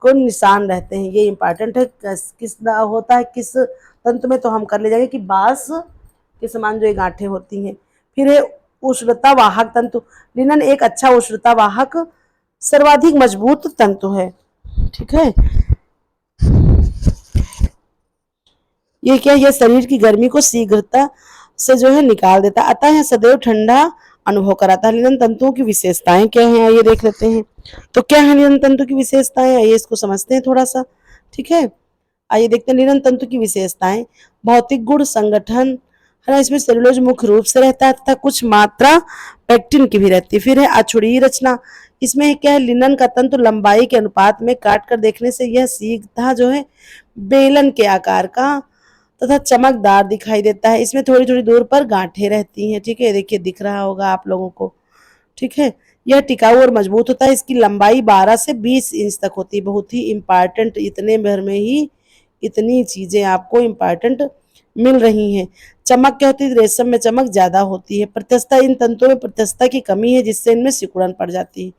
S1: को निशान रहते हैं, ये इंपॉर्टेंट है। किस होता है किस तंतु में, तो हम कर ले जाएंगे कि बांस के समान जो ये गांठे होती हैं। फिर है उष्णता वाहक तंतु। लिनन एक अच्छा उष्णता वाहक सर्वाधिक मजबूत तंतु है। ठीक है, ये क्या, यह शरीर की गर्मी को शीघ्रता से जो है निकाल देता है, अतः यह सदैव ठंडा अनुभव कराता है। लिनन तंतुओं की विशेषताएं क्या हैं, आइए देख लेते हैं। तो क्या है लिनन तंतु की विशेषताएं, आइए इसको समझते हैं थोड़ा सा। ठीक है, आइए देखते हैं लिनन तंतु की विशेषताएं। भौतिक गुण, संगठन है ना, इसमें सेलुलोज मुख्य रूप से रहता है तथा कुछ मात्रा पेक्टिन की भी रहती है। फिर है अछुड़ी रचना, इसमें क्या है, लिनन का तंतु लंबाई के अनुपात में काट कर देखने से यह सीधा जो है बेलन के आकार का तथा चमकदार दिखाई देता है। इसमें थोड़ी थोड़ी दूर पर गांठें रहती हैं। ठीक है, देखिए दिख रहा होगा आप लोगों को। ठीक है, यह टिकाऊ और मजबूत होता है, इसकी लंबाई 12 से 20 इंच तक होती है, बहुत ही इंपॉर्टेंट, इतने भर में ही इतनी चीजें आपको इंपॉर्टेंट मिल रही हैं। चमक क्या होती है, रेशम में चमक ज्यादा होती है। प्रत्यस्थता, इन तंतुओं में प्रत्यस्थता की कमी है जिससे इनमें सिकुड़न पड़ जाती है।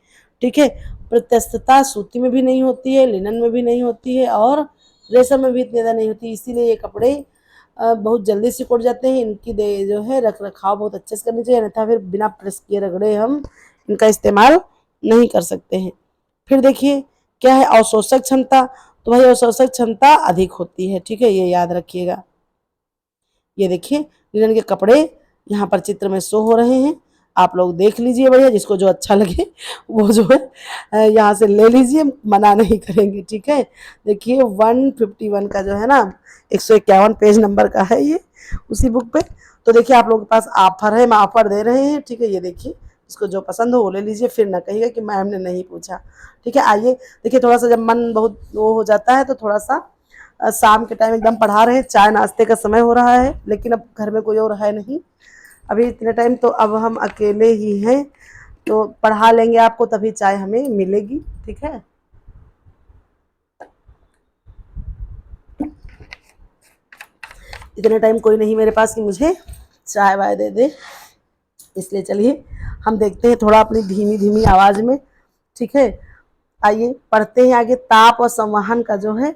S1: ठीक है, प्रत्यस्थता सूती में भी नहीं होती है, लिनन में भी नहीं होती है और रेशम में भी इतनी ज्यादा नहीं होती, इसीलिए ये कपड़े बहुत जल्दी सिकुड़ जाते हैं। इनकी जो है रख रखाव बहुत अच्छे से करनी चाहिए, अन्यथा फिर बिना प्रेस किए रगड़े हम इनका इस्तेमाल नहीं कर सकते हैं। फिर देखिए क्या है, अवशोषक क्षमता, तो भाई अवशोषक क्षमता अधिक होती है। ठीक है, ये याद रखिएगा। ये देखिए लिनन के कपड़े यहाँ पर चित्र में शो हो रहे हैं, आप लोग देख लीजिए बढ़िया, जिसको जो अच्छा लगे वो जो है यहाँ से ले लीजिए, मना नहीं करेंगे। ठीक है, देखिए 151 का जो है ना 151 पेज नंबर का है ये उसी बुक पे। तो देखिए आप लोगों के पास ऑफर है, हम ऑफर दे रहे हैं। ठीक है, ये देखिए इसको जो पसंद हो वो ले लीजिए, फिर ना कहिएगा कि मैम ने नहीं पूछा। ठीक है, आइए देखिए, थोड़ा सा जब मन बहुत वो हो जाता है तो थोड़ा सा शाम के टाइम एकदम पढ़ा रहे हैं, चाय नाश्ते का समय हो रहा है, लेकिन अब घर में कोई और है नहीं अभी इतने टाइम, तो अब हम अकेले ही हैं, तो पढ़ा लेंगे आपको तभी चाय हमें मिलेगी। ठीक है, इतने टाइम कोई नहीं मेरे पास कि मुझे चाय वाय दे दे, इसलिए चलिए हम देखते हैं थोड़ा अपनी धीमी धीमी आवाज में। ठीक है, आइए पढ़ते हैं आगे। ताप और संवहन का जो है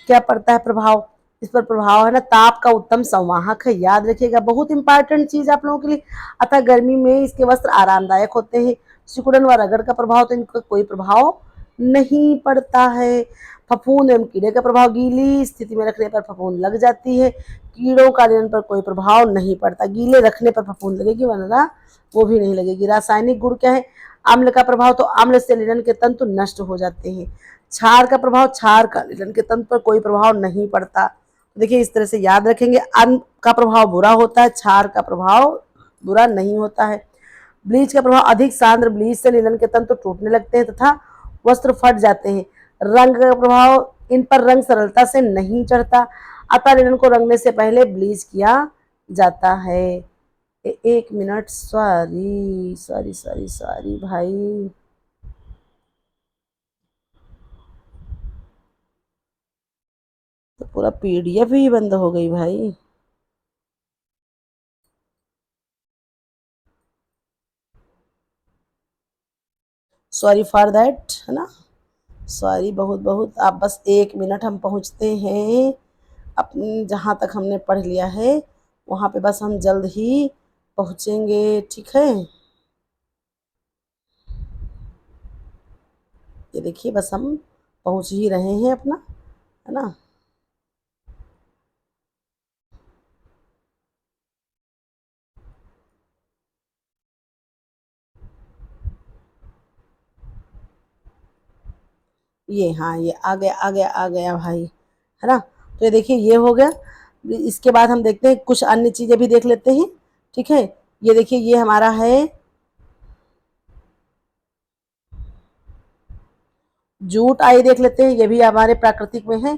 S1: क्या पड़ता है प्रभाव, इस पर प्रभाव है ना, ताप का उत्तम संवाहक है, याद रखिएगा, बहुत इंपॉर्टेंट चीज आप लोगों के लिए। अतः गर्मी में इसके वस्त्र आरामदायक होते हैं। सिकुड़न व रगड़ का प्रभाव तो इनका कोई प्रभाव नहीं पड़ता है। फफूंद एवं कीड़े का प्रभाव, गीली स्थिति में रखने पर फफूंद लग जाती है, कीड़ों का लिनन पर कोई प्रभाव नहीं पड़ता, गीले रखने पर फफूंद लगेगी वरना वो भी नहीं लगेगी। रासायनिक गुण क्या है, अम्ल का प्रभाव, तो अम्ल से लिनन के तंतु नष्ट हो जाते हैं। क्षार का प्रभाव, क्षार का लिनन के तंतु पर कोई प्रभाव नहीं पड़ता। देखिए इस तरह से याद रखेंगे, अन्न का प्रभाव बुरा होता है, क्षार का प्रभाव बुरा नहीं होता है। ब्लीच का प्रभाव, अधिक सांद्र ब्लीच से लिनन के तंतु टूटने लगते हैं तथा वस्त्र फट जाते हैं। रंग का प्रभाव, इन पर रंग सरलता से नहीं चढ़ता, अतः लिनन को रंगने से पहले ब्लीच किया जाता है। एक minute, sorry sorry sorry sorry भाई। तो पूरा पीडीएफ ही बंद हो गई भाई। सॉरी फॉर दैट, है ना। सॉरी बहुत बहुत। आप बस 1 मिनट, हम पहुंचते हैं अपने जहाँ तक हमने पढ़ लिया है वहाँ पे, बस हम जल्द ही पहुँचेंगे, ठीक है। ये देखिए बस हम पहुँच ही रहे हैं अपना, है ना। ये हाँ, ये आ गया आ गया आ गया भाई, है ना। तो ये देखिए ये हो गया। इसके बाद हम देखते हैं कुछ अन्य चीज़ें भी देख लेते हैं, ठीक है। ये देखिए ये हमारा है जूट। आइए देख लेते हैं, ये भी हमारे प्राकृतिक में है।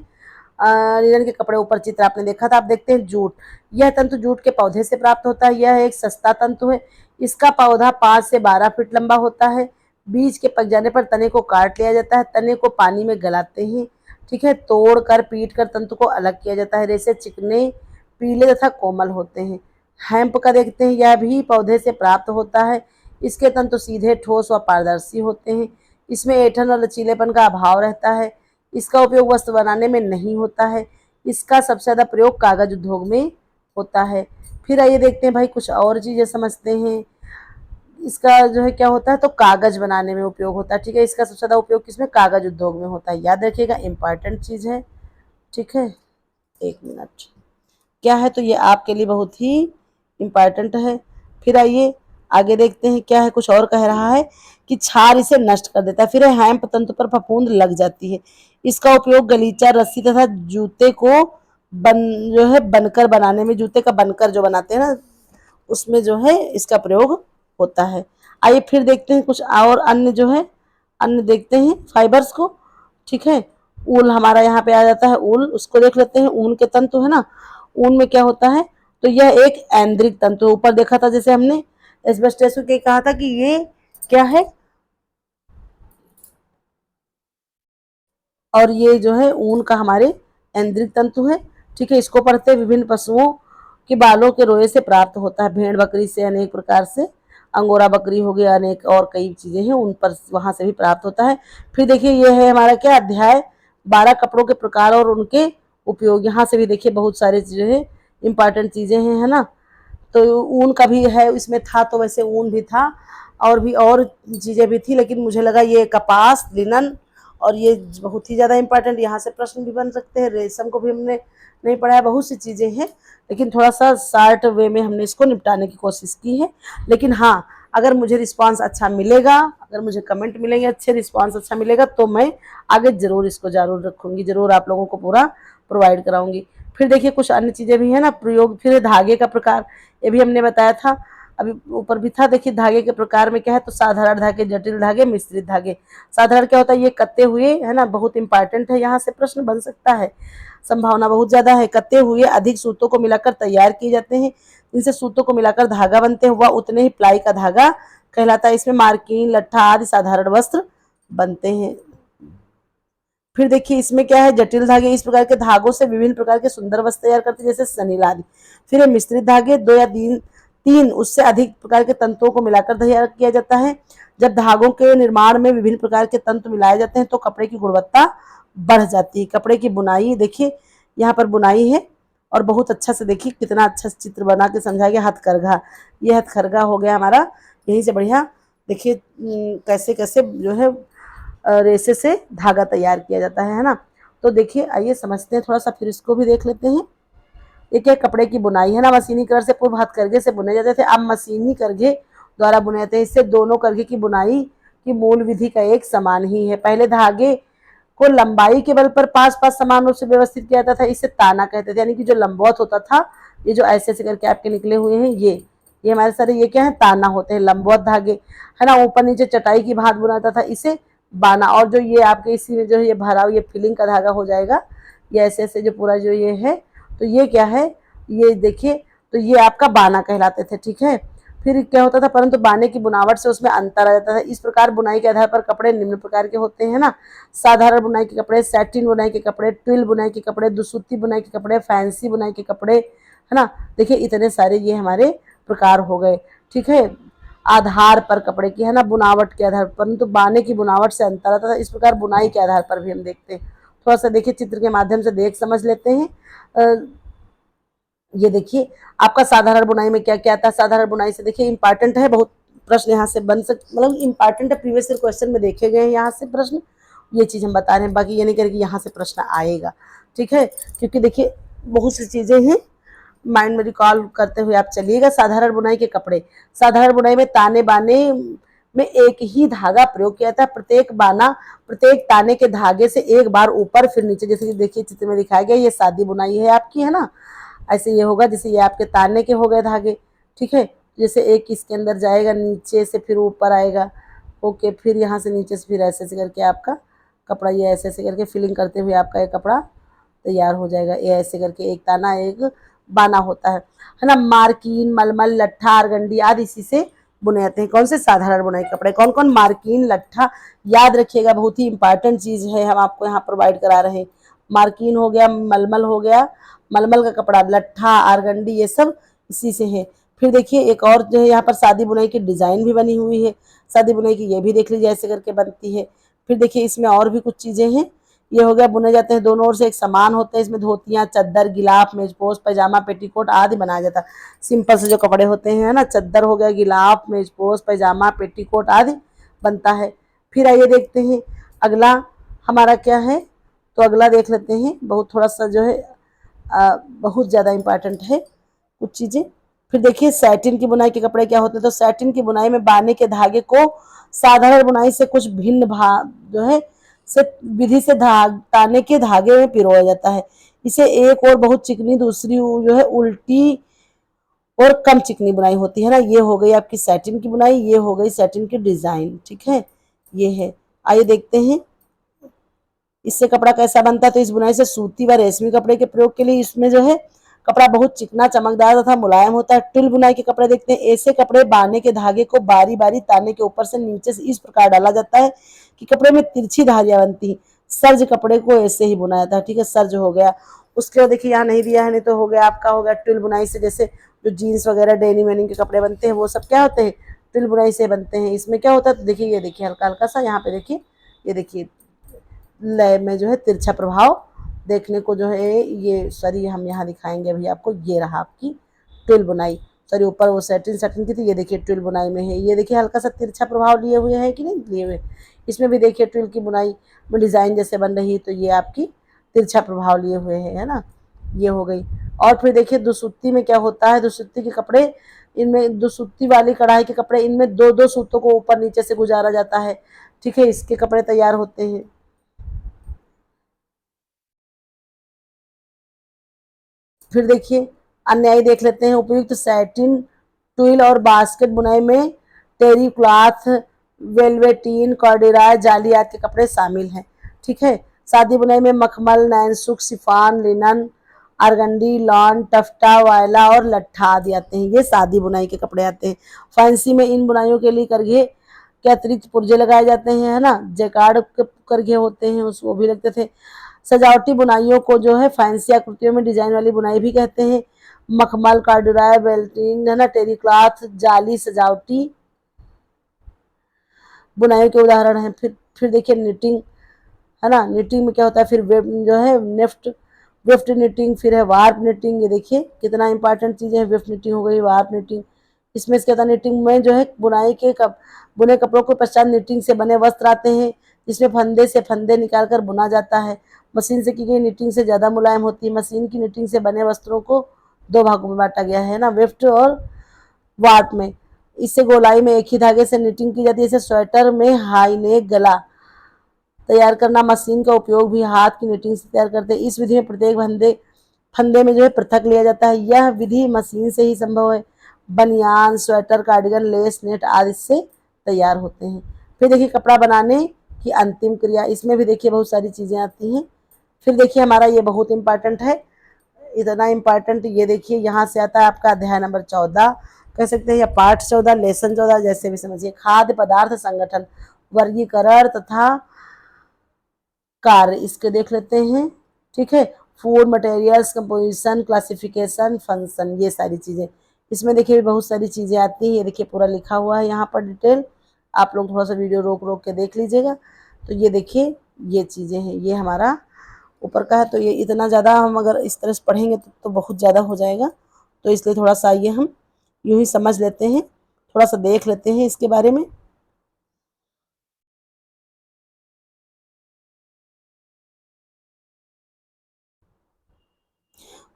S1: लिनन के कपड़े ऊपर चित्र आपने देखा था। आप देखते हैं जूट। यह तंतु जूट के पौधे से प्राप्त होता है। यह एक सस्ता तंतु है। इसका पौधा 5 से 12 फीट लंबा होता है। बीज के पक जाने पर तने को काट लिया जाता है। तने को पानी में गलाते हैं, ठीक है। तोड़ कर पीट कर तंतु को अलग किया जाता है। रेशे चिकने, पीले तथा कोमल होते हैं। हैम्प का देखते हैं, यह भी पौधे से प्राप्त होता है। इसके तंतु सीधे, ठोस व पारदर्शी होते हैं। इसमें ऐंठन और लचीलेपन का अभाव रहता है। इसका उपयोग वस्त्र बनाने में नहीं होता है। इसका सबसे ज़्यादा प्रयोग कागज उद्योग में होता है। फिर आइए देखते हैं भाई कुछ और चीज़ें समझते हैं। इसका जो है क्या होता है, तो कागज बनाने में उपयोग होता है, ठीक है। इसका सबसे ज़्यादा उपयोग किसमें, कागज उद्योग में होता है। याद रखिएगा, इंपॉर्टेंट चीज़ है, ठीक है। 1 मिनट क्या है, तो ये आपके लिए बहुत ही इम्पॉर्टेंट है। फिर आइए आगे देखते हैं क्या है। कुछ और कह रहा है कि क्षार इसे नष्ट कर देता है। फिर हैम्प तंतु पर फफूंद लग जाती है। इसका उपयोग गलीचा, रस्सी तथा जूते को बन जो है बनकर बनाने में, जूते का बनकर जो बनाते हैं ना, उसमें जो है इसका प्रयोग होता है। आइए फिर देखते हैं कुछ और अन्य जो है, अन्य देखते हैं फाइबर्स को, ठीक है। ऊल हमारा यहाँ पे आ जाता है, ऊल उसको देख लेते हैं। ऊन के तंतु है ना, ऊन में क्या होता है, तो यह एक ऐन्द्रिक तंतु। ऊपर देखा था जैसे हमने एस्बेस्टस के कहा था कि ये क्या है, और ये जो है ऊन का हमारे ऐन्द्रिक तंतु है, ठीक है। इसको पढ़ते विभिन्न पशुओं के बालों के रोए से प्राप्त होता है। भेड़ बकरी से अनेक प्रकार से, अंगोरा बकरी हो गया, अनेक और कई चीजें हैं उन पर, वहां से भी प्राप्त होता है। फिर देखिए ये है हमारा क्या अध्याय 12 कपड़ों के प्रकार और उनके उपयोग। यहाँ से भी देखिए बहुत सारे जो है इंपॉर्टेंट चीजें हैं, है ना। तो ऊन का भी है इसमें था, तो वैसे ऊन भी था और भी और चीज़ें भी थी, लेकिन मुझे लगा ये कपास, लिनन और ये बहुत ही ज़्यादा इंपॉर्टेंट, यहाँ से प्रश्न भी बन सकते हैं। रेशम को भी हमने नहीं पढ़ाया, बहुत सी चीज़ें हैं, लेकिन थोड़ा सा शार्ट वे में हमने इसको निपटाने की कोशिश की है। लेकिन हाँ, अगर मुझे रिस्पांस अच्छा मिलेगा, अगर मुझे कमेंट मिलेंगे अच्छे, रिस्पांस अच्छा मिलेगा, तो मैं आगे ज़रूर इसको ज़रूर रखूँगी, ज़रूर आप लोगों को पूरा प्रोवाइड कराऊँगी। फिर देखिए कुछ अन्य चीज़ें भी हैं ना, प्रयोग। फिर धागे का प्रकार, ये भी हमने बताया था, अभी ऊपर भी था। देखिए धागे के प्रकार में क्या है, तो साधारण धागे, जटिल धागे, मिश्रित धागे। साधारण क्या होता है, ये कते हुए, है ना, बहुत इंपॉर्टेंट है, यहाँ से प्रश्न बन सकता है, संभावना बहुत ज्यादा है। कते हुए अधिक सूतों को मिलाकर तैयार किए जाते हैं। इनसे सूतों को मिलाकर धागा बनते हैं, वह उतने ही प्लाई का धागा कहलाता है। इसमें मार्किन, लट्ठा आदि साधारण वस्त्र बनते हैं। फिर देखिए इसमें क्या है, जटिल धागे, इस प्रकार के धागों से विभिन्न प्रकार के सुंदर वस्त्र तैयार करते हैं, जैसे सनील आदि। फिर ये मिश्रित धागे, 2 या 3 उससे अधिक प्रकार के तंतुओं को मिलाकर तैयार किया जाता है। जब धागों के निर्माण में विभिन्न प्रकार के तंतु मिलाए जाते हैं तो कपड़े की गुणवत्ता बढ़ जाती है। कपड़े की बुनाई देखिए, यहाँ पर बुनाई है, और बहुत अच्छा से देखिए कितना अच्छा चित्र बना के समझाया गया। हथकरघा, ये हथकरघा हो गया हमारा, यहीं से बढ़िया देखिए कैसे कैसे जो है रेसे से धागा तैयार किया जाता है ना। तो देखिए आइए समझते हैं थोड़ा सा, फिर इसको भी देख लेते हैं। ये क्या, कपड़े की बुनाई है ना, मशीनी कर से पूर्व हथकरघे से बुने जाते थे, अब मशीनी करघे द्वारा बुने जाते हैं। इससे दोनों करघे की बुनाई की मूल विधि का एक समान ही है। पहले धागे को लंबाई के बल पर पास पास समान रूप से व्यवस्थित किया जाता था, इसे ताना कहते थे। यानी कि जो लंबवत होता था, ये जो ऐसे ऐसे करके आपके निकले हुए हैं, ये हमारे सारे ये क्या है, ताना होते हैं, लंबवत धागे, है ना। ऊपर नीचे चटाई की भात बुनाता था, इसे बाना। और जो ये आपके इसी में जो है ये भरा हुआ, ये फिलिंग का धागा हो जाएगा, ये ऐसे ऐसे जो पूरा जो ये है, तो ये क्या है, ये देखिए तो ये आपका बाना कहलाते थे। ठीक है, फिर क्या होता था, परंतु बाने की बुनावट से उसमें अंतर आ जाता था। इस प्रकार बुनाई के आधार पर कपड़े निम्न प्रकार के होते हैं ना, साधारण बुनाई के कपड़े, सैटिन बुनाई के कपड़े, ट्विल बुनाई के कपड़े, दुसुत्ती बुनाई के कपड़े, फैंसी बुनाई के कपड़े, है ना। देखिए इतने सारे ये हमारे प्रकार हो गए। ठीक है, आधार पर कपड़े की, है ना, बुनावट के आधार पर, परंतु बाने की बुनावट से अंतर आता था। इस प्रकार बुनाई के आधार पर भी हम देखते हैं। थोड़ा सा देखिए चित्र के माध्यम से देख समझ लेते हैं। ये देखिए आपका साधारण बुनाई में क्या क्या आता है। साधारण बुनाई से देखिए इंपॉर्टेंट है, बहुत प्रश्न यहाँ से बन सकते, मतलब इंपॉर्टेंट है, प्रीवियस ईयर क्वेश्चन में देखे गए हैं यहाँ से प्रश्न, ये चीज हम बता रहे हैं। बाकी ये नहीं करें कि यहाँ से प्रश्न आएगा। ठीक है, क्योंकि देखिए बहुत सी चीजें हैं, माइंड में रिकॉल करते हुए आप चलिएगा। साधारण बुनाई के कपड़े, साधारण बुनाई में ताने बाने में एक ही धागा प्रयोग किया था। प्रत्येक बाना प्रत्येक ताने के धागे से एक बार ऊपर फिर नीचे, जैसे कि देखिए चित्र में दिखाया गया, ये सादी बुनाई है आपकी, है ना। ऐसे ये होगा, जैसे ये आपके ताने के हो गए धागे। ठीक है, जैसे एक इसके अंदर जाएगा, नीचे से फिर ऊपर आएगा, ओके, फिर यहाँ से नीचे से फिर ऐसे ऐसे करके आपका कपड़ा, ये ऐसे ऐसे करके फिलिंग करते हुए आपका ये कपड़ा तैयार हो जाएगा। ये ऐसे करके एक ताना एक बाना होता है ना। मार्किन, मलमल, लट्ठा, आरगंडी आदि इसी से बुने जाते हैं। कौन से साधारण बुनाई कपड़े, कौन कौन, मार्किन, लट्ठा, याद रखिएगा बहुत ही इंपॉर्टेंट चीज है, हम आपको यहाँ प्रोवाइड करा रहे हैं। मार्किन हो गया, मलमल हो गया, मलमल का कपड़ा, लट्ठा, आरगंडी, ये सब इसी से है। फिर देखिए एक और जो है यहाँ पर सादी बुनाई की डिजाइन भी बनी हुई है। सादी बुनाई की ये भी देख लीजिए ऐसे करके बनती है। फिर देखिए इसमें और भी कुछ चीजें हैं। ये हो गया, बुने जाते हैं, दोनों ओर से एक समान होते हैं। इसमें धोतियां, चद्दर, गिलाफ, मेजपोश, पैजामा, पेटीकोट आदि बनाया जाता है। सिंपल से जो कपड़े होते हैं ना, चद्दर हो गया, गिलाफ, मेजपोश, पैजामा, पेटीकोट आदि बनता है। फिर आइए देखते हैं अगला हमारा क्या है। तो अगला देख लेते हैं, बहुत थोड़ा सा जो है बहुत ज़्यादा इम्पॉर्टेंट है कुछ चीज़ें। फिर देखिए सैटिन की बुनाई के कपड़े क्या होते हैं। तो सैटिन की बुनाई में बाने के धागे को साधारण बुनाई से कुछ भिन्न भाग जो है से विधि से ताने के धागे में पिरोया जाता है। इसे एक और बहुत चिकनी, दूसरी जो है उल्टी और कम चिकनी बुनाई होती है ना। ये हो गई आपकी सैटिन की बुनाई, ये हो गई सैटिन की डिजाइन। ठीक है, ये है। आइए देखते हैं इससे कपड़ा कैसा बनता है। तो इस बुनाई से सूती व रेशमी कपड़े के प्रयोग के लिए इसमें जो है कपड़ा बहुत चिकना, चमकदार तथा मुलायम होता है। ट्विल बुनाई के कपड़े देखते हैं। ऐसे कपड़े बाने के धागे को बारी बारी ताने के ऊपर से नीचे से इस प्रकार डाला जाता है कि कपड़े में तिरछी धारियां बनती हैं। सर्ज कपड़े को ऐसे ही बुना जाता है। ठीक है, सर्ज हो गया। उसके बाद देखिए यहाँ नहीं दिया है, नहीं तो हो गया आपका, हो गया ट्विल बुनाई से जैसे जो जीन्स वगैरह डेनिम वेनिम के कपड़े बनते हैं वो सब क्या होते हैं, ट्विल बुनाई से बनते हैं। इसमें क्या होता है, तो देखिए ये देखिए हल्का हल्का सा यहाँ पे देखिए, ये देखिए लय में जो है तिरछा प्रभाव देखने को जो है, ये सॉरी हम यहाँ दिखाएंगे अभी आपको। ये रहा आपकी ट्विल बुनाई, सॉरी ऊपर वो सैटिन सैटिन की थी, ये देखिए ट्विल बुनाई में है। ये देखिए हल्का सा तिरछा प्रभाव लिए हुए है कि नहीं लिए हुए। इसमें भी देखिए ट्विल की बुनाई में डिजाइन जैसे बन रही है, तो ये आपकी तिरछा प्रभाव लिए हुए है ना। ये हो गई। और फिर देखिए दुसुत्ती में क्या होता है। दुसुत्ती के कपड़े, इनमें दुसुत्ती वाली कढ़ाई के कपड़े, इनमें दो दो सूतों को ऊपर नीचे से गुजारा जाता है। ठीक है, इसके कपड़े तैयार होते हैं। फिर देखिए अन्यायी देख लेते हैं। उपयुक्त सैटिन, ट्विल और बास्केट बुनाई में टेरी क्लॉथ, वेलवेटीन, कॉर्डिराय, जाली आदि के कपड़े शामिल हैं। ठीक है, सादी बुनाई में मखमल, नैनसुख, शिफान, लिनन, आरगंडी, लॉन, टफ्टा, वायला और लट्ठा आदि आते हैं। ये सादी बुनाई के कपड़े आते हैं। फैंसी में इन बुनाइयों के लिए करघे के अतिरिक्त पुर्जे लगाए जाते हैं, है ना। जैकार्ड के करघे होते हैं, उसको भी लगते थे। सजावटी बुनाइयों को जो है फैंसी आकृतियों में डिजाइन वाली बुनाई भी कहते हैं। मखमल, कार्डुराय, बेल्टिन, है ना, टेरी क्लॉथ, जाली सजावटी बुनाई के उदाहरण हैं। फिर देखिए निटिंग, है ना। निटिंग में क्या होता है, फिर जो है नेफ्ट वेफ्ट निटिंग, फिर है वार्प निटिंग। ये देखिए कितना इंपॉर्टेंट चीजें हैं। वेफ्ट निटिंग हो गई, वार्प निटिंग। इसमें क्या होता है, निटिंग में जो है बुनाई के बुने कपड़ों के पश्चात निटिंग से बने वस्त्र आते हैं, जिसमें फंदे से फंदे निकालकर बुना जाता है। मशीन से की गई निटिंग से ज्यादा मुलायम होती है। मशीन की निटिंग से बने वस्त्रों को दो भागों में बांटा गया है ना, वेफ्ट और वार्प में। इससे गोलाई में एक ही धागे से निटिंग की जाती है। जैसे स्वेटर में हाई नेक गला तैयार करना, मशीन का उपयोग भी हाथ की निटिंग से तैयार करते हैं। इस विधि में प्रत्येक फंदे में जो है पृथक लिया जाता है। यह विधि मशीन से ही संभव है। बनियान, स्वेटर, कार्डिगन, लेस, नेट आदि से तैयार होते हैं। फिर देखिए कपड़ा बनाने की अंतिम क्रिया, इसमें भी देखिए बहुत सारी चीजें आती हैं। फिर देखिए हमारा ये बहुत इंपॉर्टेंट है, इतना इम्पॉर्टेंट। ये देखिए यहाँ से आता है आपका अध्याय नंबर 14 कह सकते हैं, या पाठ 14, लेसन 14, जैसे भी समझिए। खाद्य पदार्थ संगठन, वर्गीकरण तथा कार्य, इसके देख लेते हैं। ठीक है, food materials, composition, classification, function, ये सारी चीजें इसमें देखिए बहुत सारी चीजें आती हैं। ये देखिए पूरा लिखा हुआ है यहाँ पर डिटेल, आप लोग थोड़ा सा वीडियो रोक रोक के देख लीजिएगा। तो ये देखिए ये चीजें हैं, ये हमारा ऊपर का है। तो ये इतना ज़्यादा हम अगर इस तरह से पढ़ेंगे तो बहुत ज़्यादा हो जाएगा, तो इसलिए थोड़ा सा ये हम यूं ही समझ लेते हैं, थोड़ा सा देख लेते हैं इसके बारे में।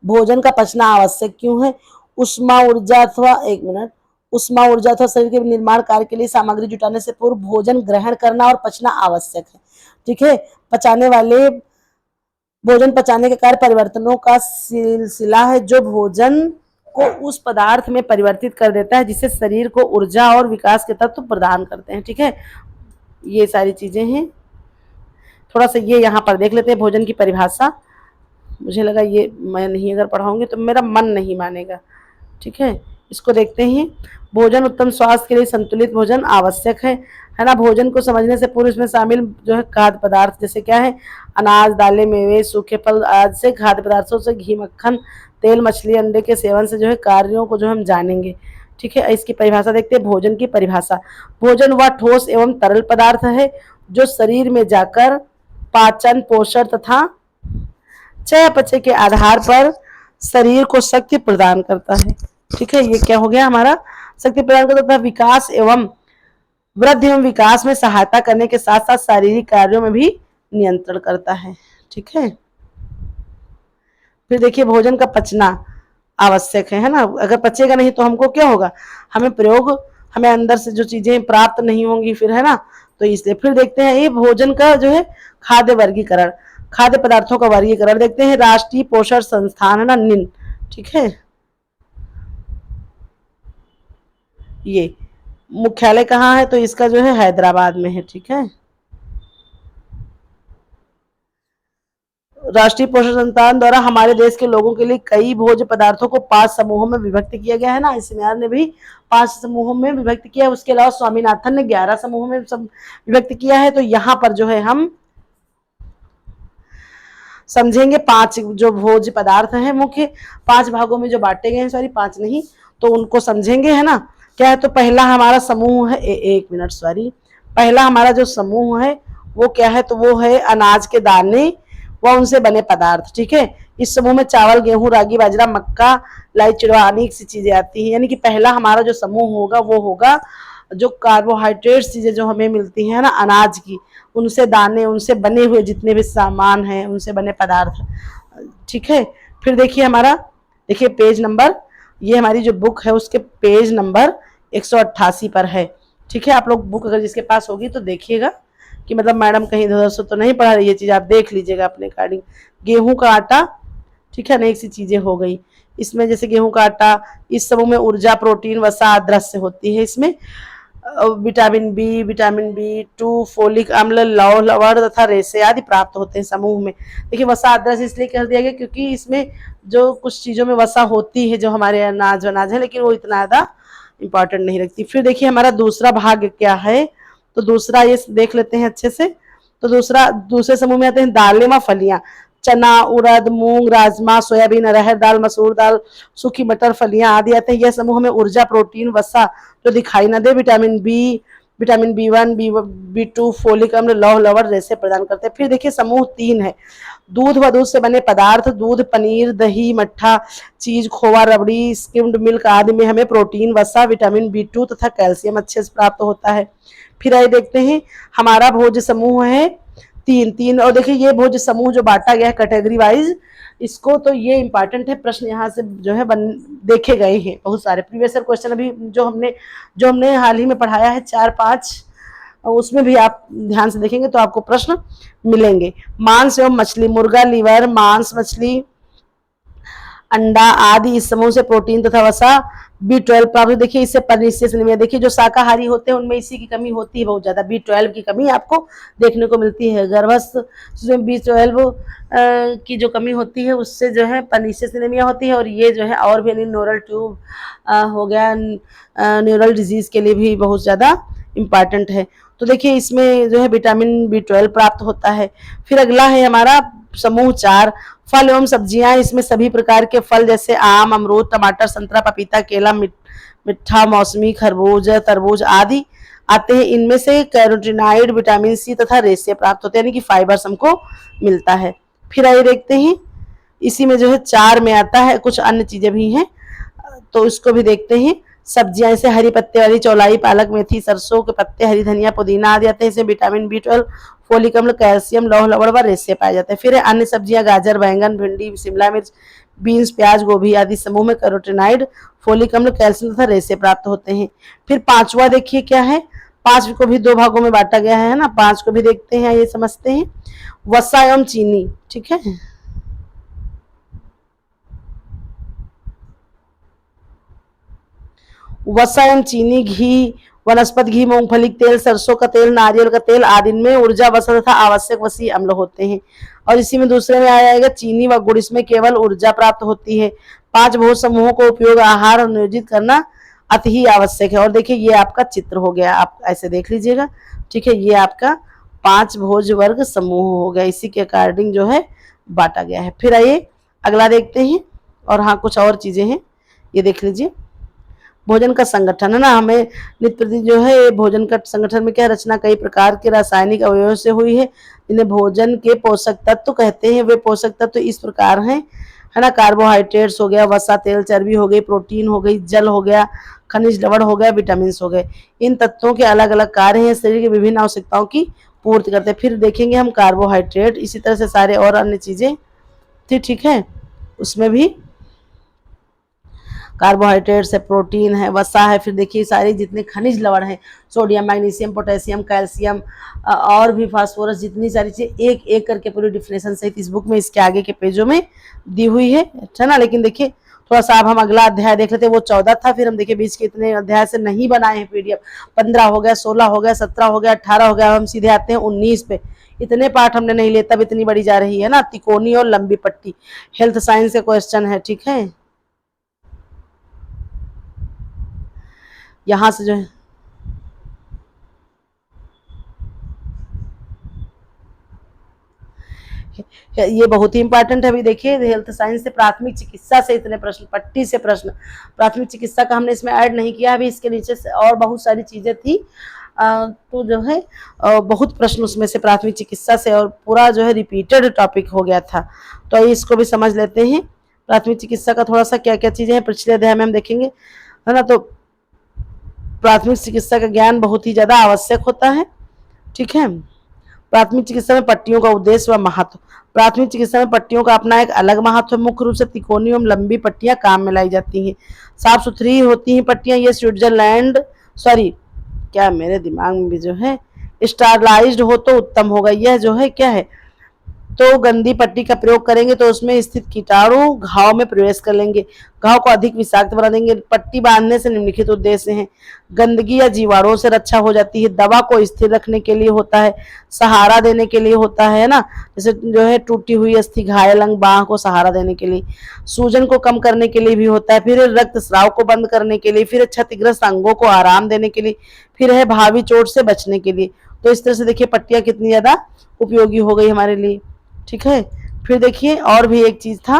S1: भोजन का पचना आवश्यक क्यों है? उष्मा ऊर्जा अथवा, एक मिनट, उष्मा ऊर्जा अथवा शरीर के निर्माण कार्य के लिए सामग्री जुटाने से पूर्व भोजन ग्रहण करना और पचना आवश्यक है। ठीक है, पचाने वाले भोजन पचाने के कार्य परिवर्तनों का सिलसिला है जो भोजन को उस पदार्थ में परिवर्तित कर देता है जिससे शरीर को ऊर्जा और विकास के तत्व प्रदान करते हैं। ठीक है, ये सारी चीजें हैं। थोड़ा सा ये यहाँ पर देख लेते हैं भोजन की परिभाषा। मुझे लगा ये मैं नहीं अगर पढ़ाऊंगी तो मेरा मन नहीं मानेगा। ठीक है, इसको देखते हैं। भोजन उत्तम स्वास्थ्य के लिए संतुलित भोजन आवश्यक है ना। भोजन को समझने से पूर्व इसमें शामिल जो है खाद्य पदार्थ जैसे क्या है, अनाज, दालें, मेवे, सूखे फल आदि से खाद्य पदार्थों से घी, मक्खन, तेल, मछली, अंडे के सेवन से जो है कार्यों को जो हम जानेंगे। ठीक है, इसकी परिभाषा देखते हैं। भोजन की परिभाषा, भोजन वह ठोस एवं तरल पदार्थ है जो शरीर में जाकर पाचन, पोषण तथा चयापचय के आधार पर शरीर को शक्ति प्रदान करता है। ठीक है, ये क्या हो गया हमारा, शक्ति प्रदान करता तथा विकास एवं वृद्धि एवं विकास में सहायता करने के साथ साथ शारीरिक कार्यों में भी नियंत्रण करता है। ठीक है, फिर देखिए भोजन का पचना आवश्यक है ना। अगर पचेगा नहीं तो हमको क्या होगा, हमें अंदर से जो चीजें प्राप्त नहीं होंगी फिर, है ना। तो इसलिए फिर देखते हैं ये भोजन का जो है खाद्य वर्गीकरण, खाद्य पदार्थों का वर्गीकरण देखते हैं। राष्ट्रीय पोषण संस्थान है ना, निन। ठीक है, ये मुख्यालय कहाँ है, तो इसका जो है हैदराबाद में है। ठीक है, राष्ट्रीय पोषण संस्थान द्वारा हमारे देश के लोगों के लिए कई भोज्य पदार्थों को 5 समूहों में विभक्त किया गया है ना। सीनियर ने भी 5 समूहों में विभक्त किया है। उसके अलावा स्वामीनाथन ने 11 समूहों में विभक्त किया है। तो यहाँ पर जो है हम समझेंगे 5 जो भोज्य पदार्थ हैं मुख्य 5 भागों में जो बांटे गए हैं, सॉरी 5 नहीं, तो उनको समझेंगे, है ना। क्या है, तो पहला हमारा समूह है, एक मिनट सॉरी, पहला हमारा जो समूह है वो क्या है, तो वो है अनाज के दाने व उनसे बने पदार्थ। ठीक है, इस समूह में चावल, गेहूं, रागी, बाजरा, मक्का, लाई, चिड़वा अनेक सी चीजें आती हैं। यानी कि पहला हमारा जो समूह होगा वो होगा जो कार्बोहाइड्रेट चीजें जो हमें मिलती हैं ना अनाज की, उनसे दाने, उनसे बने हुए जितने भी सामान हैं, उनसे बने पदार्थ। ठीक है, फिर देखिए हमारा, देखिए पेज नंबर, ये हमारी जो बुक है उसके पेज नंबर 188 पर है। ठीक है, आप लोग बुक अगर जिसके पास होगी तो देखिएगा कि मतलब मैडम कहीं इधर से तो नहीं पढ़ा रही, ये चीज आप देख लीजिएगा अपने अकॉर्डिंग। गेहूं का आटा, ठीक है, अनेक सी चीजें हो गई इसमें, जैसे गेहूं का आटा, इस समूह में ऊर्जा, प्रोटीन, वसा, अदृश्य होती है। इसमें विटामिन बी टू, फोलिक अम्ल, लौह, लवण तथा रेशे आदि प्राप्त होते हैं समूह में। देखिए वसा अदृश्य इसलिए कर दिया गया क्योंकि इसमें जो कुछ चीजों में वसा होती है जो हमारे अनाज है, लेकिन वो इतना ज्यादा इंपॉर्टेंट नहीं रखती। फिर देखिए हमारा दूसरा भाग क्या है, तो दूसरा ये देख लेते हैं अच्छे से। तो दूसरे समूह में आते हैं दालें व फलियां, चना, उड़द, मूंग, राजमा, सोयाबीन, अरहर दाल, मसूर दाल, सूखी मटर, फलियां आदि आते हैं। यह समूह में ऊर्जा, प्रोटीन, वसा जो दिखाई न दे, विटामिन बी1, बी2, फोलिक अम्ल, लौह, लवण, रेशे प्रदान करते हैं। फिर देखिए समूह 3 है, दूध व दूध से बने पदार्थ, दूध, पनीर, दही, मट्ठा, चीज, खोवा, रबड़ी, स्किम्ड मिल्क आदि में हमें प्रोटीन, वसा, विटामिन बी2 तथा कैल्शियम अच्छे से प्राप्त होता है। फिर आइए देखते हैं हमारा भोज्य समूह है 3 और देखिए ये भोज्य समूह जो बांटा गया है कैटेगरी वाइज, इसको तो ये इंपॉर्टेंट है, प्रश्न यहाँ से जो है देखे गए हैं बहुत सारे प्रीवियस ईयर क्वेश्चन अभी जो हमने हाल ही में पढ़ाया है 4-5, उसमें भी आप ध्यान से देखेंगे तो आपको प्रश्न मिलेंगे। मांस एवं मछली, मुर्गा, लीवर, मांस, मछली अंडा आदि इस समूह से प्रोटीन तथा वसा B12 प्राप्त। देखिए इससे पर्नीशियस एनीमिया, देखिए जो शाकाहारी होते हैं उनमें इसी की कमी होती है बहुत ज्यादा, B12 की कमी आपको देखने को मिलती है। गर्भस्थ जिसमें B12 की जो कमी होती है उससे जो है पर्नीशियस एनीमिया होती है, और ये जो है और भी न्यूरल ट्यूब हो गया, न्यूरल डिजीज के लिए भी बहुत ज्यादा इम्पॉर्टेंट है। तो देखिए इसमें जो है विटामिन B12 प्राप्त होता है। फिर अगला है हमारा समूह 4, फल एवं सब्जियां। इसमें सभी प्रकार के फल जैसे आम, अमरूद, टमाटर, संतरा, पपीता, केला, मिठा, मौसमी, खरबूज, तरबूज आदि आते हैं। इनमें से कैरोटीनॉइड, विटामिन सी तथा रेशे प्राप्त होते हैं, यानी कि फाइबर्स हमको मिलता है। फिर आइए देखते हैं, इसी में जो है 4 में आता है, कुछ अन्य चीजें भी हैं तो इसको भी देखते हैं। सब्जियां जैसे हरी पत्ते वाली चौलाई, पालक, मेथी, सरसों के पत्ते, हरी धनिया, पुदीना आदि आते हैं। इसमें विटामिन B12, फोलिक अम्ल, कैल्शियम, लौह लवण व रेशे पाए जाते हैं। फिर अन्य सब्जियां गाजर, बैंगन, भिंडी, शिमला मिर्च, बीन्स, प्याज, गोभी आदि समूह में कैरोटीनॉइड, फोलिक अम्ल, कैल्शियम तथा रेशे प्राप्त होते हैं। फिर 5वां देखिए क्या है, 5 को भी 2 भागों में बांटा गया है ना, 5 को भी देखते हैं, ये समझते हैं। वसा एवं चीनी, ठीक है, वसा एवं चीनी, घी, वनस्पति घी, मूंगफली तेल, सरसों का तेल, नारियल का तेल आदि में ऊर्जा, वसा तथा आवश्यक वसीय अम्ल होते हैं। और इसी में दूसरे में आ जाएगा चीनी व गुड़, इसमें केवल ऊर्जा प्राप्त होती है। 5 भोज समूहों को उपयोग आहार नियोजित करना अति ही आवश्यक है। और देखिए ये आपका चित्र हो गया, आप ऐसे देख लीजिएगा, ठीक है, ये आपका 5 भोज वर्ग समूह हो गया, इसी के अकॉर्डिंग जो है बांटा गया है। फिर आइए अगला देखते हैं, और हाँ कुछ और चीजें हैं, ये देख लीजिए। भोजन का संगठन है ना, हमें नित्य प्रति जो है भोजन का संगठन में क्या रचना कई प्रकार के रासायनिक अवयवों से हुई है, जिन्हें भोजन के पोषक तत्व कहते हैं। वे पोषक तत्व इस प्रकार हैं, है ना, कार्बोहाइड्रेट्स हो गया, वसा, तेल, चर्बी हो गई, प्रोटीन हो गई, जल हो गया, खनिज लवण हो गया, विटामिन हो गए। इन तत्वों के अलग अलग कार्य हैं, शरीर की विभिन्न आवश्यकताओं की पूर्ति करते हैं। फिर देखेंगे हम कार्बोहाइड्रेट, इसी तरह से सारे और अन्य चीजें थी, ठीक है, उसमें भी कार्बोहाइड्रेट्स है, प्रोटीन है, वसा है। फिर देखिए सारे जितने खनिज लवण हैं, सोडियम, मैग्नीशियम, पोटेशियम, कैल्शियम और भी फास्फोरस, जितनी सारी चीजें एक एक करके पूरी डिफिनेशन सहित इस बुक में इसके आगे के पेजों में दी हुई है, अच्छा ना। लेकिन देखिए थोड़ा सा अब हम अगला अध्याय देख लेते हैं, वो 14 था, फिर हम देखिए बीच के इतने अध्याय से नहीं बनाए हैं PDF, 15 हो गया, 16 हो गया, 17 हो गया, 18 हो गया, हम सीधे आते हैं 19 पे। इतने पार्ट हमने नहीं लिए, तब इतनी बड़ी जा रही है ना, तिकोनी और लंबी पट्टी, हेल्थ साइंस का क्वेश्चन है, ठीक है। यहाँ से जो है ये बहुत ही इंपॉर्टेंट है। अभी देखिए हेल्थ साइंस से प्राथमिक चिकित्सा से इतने प्रश्न, पट्टी से प्रश्न, प्राथमिक चिकित्सा का हमने इसमें ऐड नहीं किया, अभी इसके नीचे से और बहुत सारी चीजें थी, तो जो है बहुत प्रश्न उसमें से प्राथमिक चिकित्सा से, और पूरा जो है रिपीटेड टॉपिक हो गया था। तो इसको भी समझ लेते हैं, प्राथमिक चिकित्सा का थोड़ा सा क्या क्या चीजें हैं पिछले अध्याय में हम देखेंगे, है ना। तो प्राथमिक चिकित्सा का ज्ञान बहुत ही ज्यादा आवश्यक होता है, ठीक है। प्राथमिक चिकित्सा में पट्टियों का उद्देश्य व महत्व। प्राथमिक चिकित्सा में पट्टियों का अपना एक अलग महत्व है। मुख्य रूप से तिकोनी एवं लंबी पट्टियां काम में लाई जाती हैं, साफ सुथरी होती हैं पट्टियां। ये स्विट्जरलैंड, सॉरी क्या मेरे दिमाग में भी जो है स्टरलाइज्ड हो तो उत्तम होगा। यह जो है क्या है, तो गंदी पट्टी का प्रयोग करेंगे तो उसमें स्थित कीटाणु घाव में प्रवेश कर लेंगे, घाव को अधिक विषाक्त बना देंगे। पट्टी बांधने से निम्नलिखित उद्देश्य हैं, गंदगी या जीवाणुओं से रक्षा हो जाती है, दवा को स्थिर रखने के लिए होता है, सहारा देने के लिए होता है ना, जैसे जो है टूटी हुई अस्थि, घायल अंग, बांह को सहारा देने के लिए, सूजन को कम करने के लिए भी होता है, फिर रक्त स्राव को बंद करने के लिए, फिर क्षतिग्रस्त अंगों को आराम देने के लिए, फिर है भावी चोट से बचने के लिए। तो इस तरह से देखिए पट्टियां कितनी ज्यादा उपयोगी हो गई हमारे लिए, ठीक है। फिर देखिए और भी एक चीज था,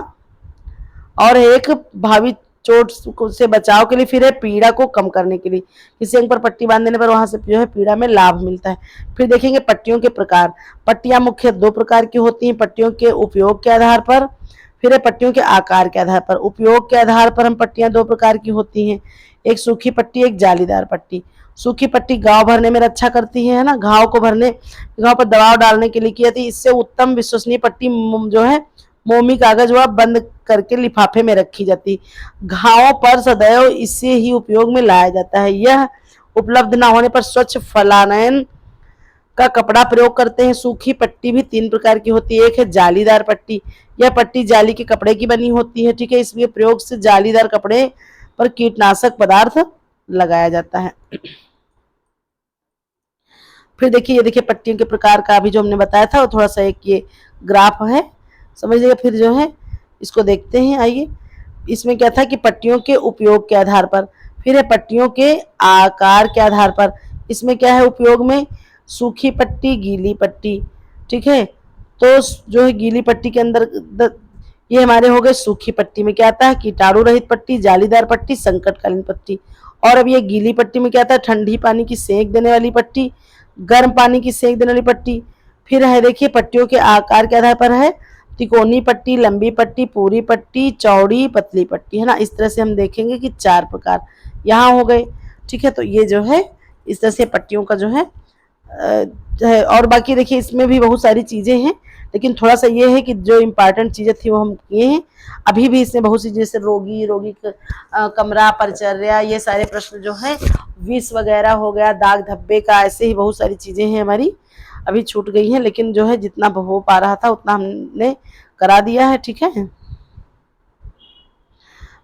S1: और एक भावी चोट से बचाव के लिए, फिर है पीड़ा को कम करने के लिए, किसी अंग पर पट्टी बांध देने पर वहां से जो है पीड़ा में लाभ मिलता है। फिर देखेंगे पट्टियों के प्रकार। पट्टियां मुख्य 2 प्रकार की होती हैं, पट्टियों के उपयोग के आधार पर, फिर है पट्टियों के आकार के आधार पर। उपयोग के आधार पर हम पट्टियां 2 प्रकार की होती हैं, एक सूखी पट्टी, एक जालीदार पट्टी। सूखी पट्टी घाव भरने में रक्षा करती है ना, घाव को भरने, घाव पर दबाव डालने के लिए की जाती है। इससे उत्तम विश्वसनीय पट्टी जो है मोमी कागज व बंद करके लिफाफे में रखी जाती, घावों पर सदैव इसे ही उपयोग में लाया जाता है। यह उपलब्ध न होने पर स्वच्छ फलानयन का कपड़ा प्रयोग करते हैं। सूखी पट्टी भी 3 प्रकार की होती है। एक है जालीदार पट्टी, यह पट्टी जाली के कपड़े की बनी होती है, ठीक है। इसलिए प्रयोग से जालीदार कपड़े पर कीटनाशक पदार्थ लगाया जाता है। फिर देखिए, ये देखिए पट्टियों के प्रकार का अभी जो हमने बताया था वो थोड़ा सा एक ये ग्राफ है, समझ लीजिए। फिर जो है इसको देखते हैं, आइए। इसमें क्या था कि पट्टियों के उपयोग के आधार पर, फिर है पट्टियों के आकार के आधार पर। इसमें क्या है उपयोग में, सूखी पट्टी, गीली पट्टी, ठीक है। तो जो है गीली पट्टी के अंदर ये हमारे हो गए सूखी पट्टी में क्या आता है, कीटाणु रहित पट्टी, जालीदार पट्टी, संकटकालीन पट्टी। और अब ये गीली पट्टी में क्या आता है, ठंडी पानी की सेक देने वाली पट्टी, गर्म पानी की सेक देने वाली पट्टी। फिर है देखिए पट्टियों के आकार के आधार पर है तिकोनी पट्टी, लंबी पट्टी, पूरी पट्टी, चौड़ी, पतली पट्टी, है ना। इस तरह से हम देखेंगे कि 4 प्रकार यहाँ हो गए, ठीक है। तो ये जो है इस तरह से पट्टियों का जो है और बाकी देखिए इसमें भी बहुत सारी चीजें हैं, लेकिन थोड़ा सा ये है कि जो इम्पोर्टेंट चीजें थी वो हम किए हैं। अभी भी इसमें बहुत सी जैसे रोगी कमरा, परिचर्या, ये सारे प्रश्न जो हैं, विष वगैरह हो गया, दाग धब्बे का, ऐसे ही बहुत सारी चीजें हैं हमारी अभी छूट गई हैं, लेकिन जो है जितना हो पा रहा था उतना हमने करा दिया है, ठीक है।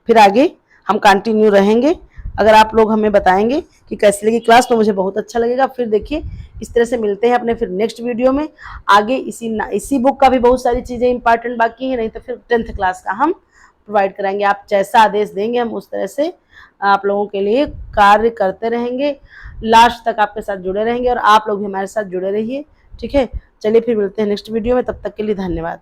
S1: फिर आगे हम कंटिन्यू रहेंगे। अगर आप लोग हमें बताएंगे कि कैसी लगी क्लास तो मुझे बहुत अच्छा लगेगा। फिर देखिए इस तरह से मिलते हैं अपने फिर नेक्स्ट वीडियो में। आगे इसी बुक का भी बहुत सारी चीज़ें इंपॉर्टेंट बाकी है, नहीं तो फिर 10th क्लास का हम प्रोवाइड कराएंगे। आप जैसा आदेश देंगे हम उस तरह से आप लोगों के लिए कार्य करते रहेंगे, लास्ट तक आपके साथ जुड़े रहेंगे और आप लोग भी हमारे साथ जुड़े रहिए, ठीक है। चलिए फिर मिलते हैं नेक्स्ट वीडियो में, तब तक के लिए धन्यवाद।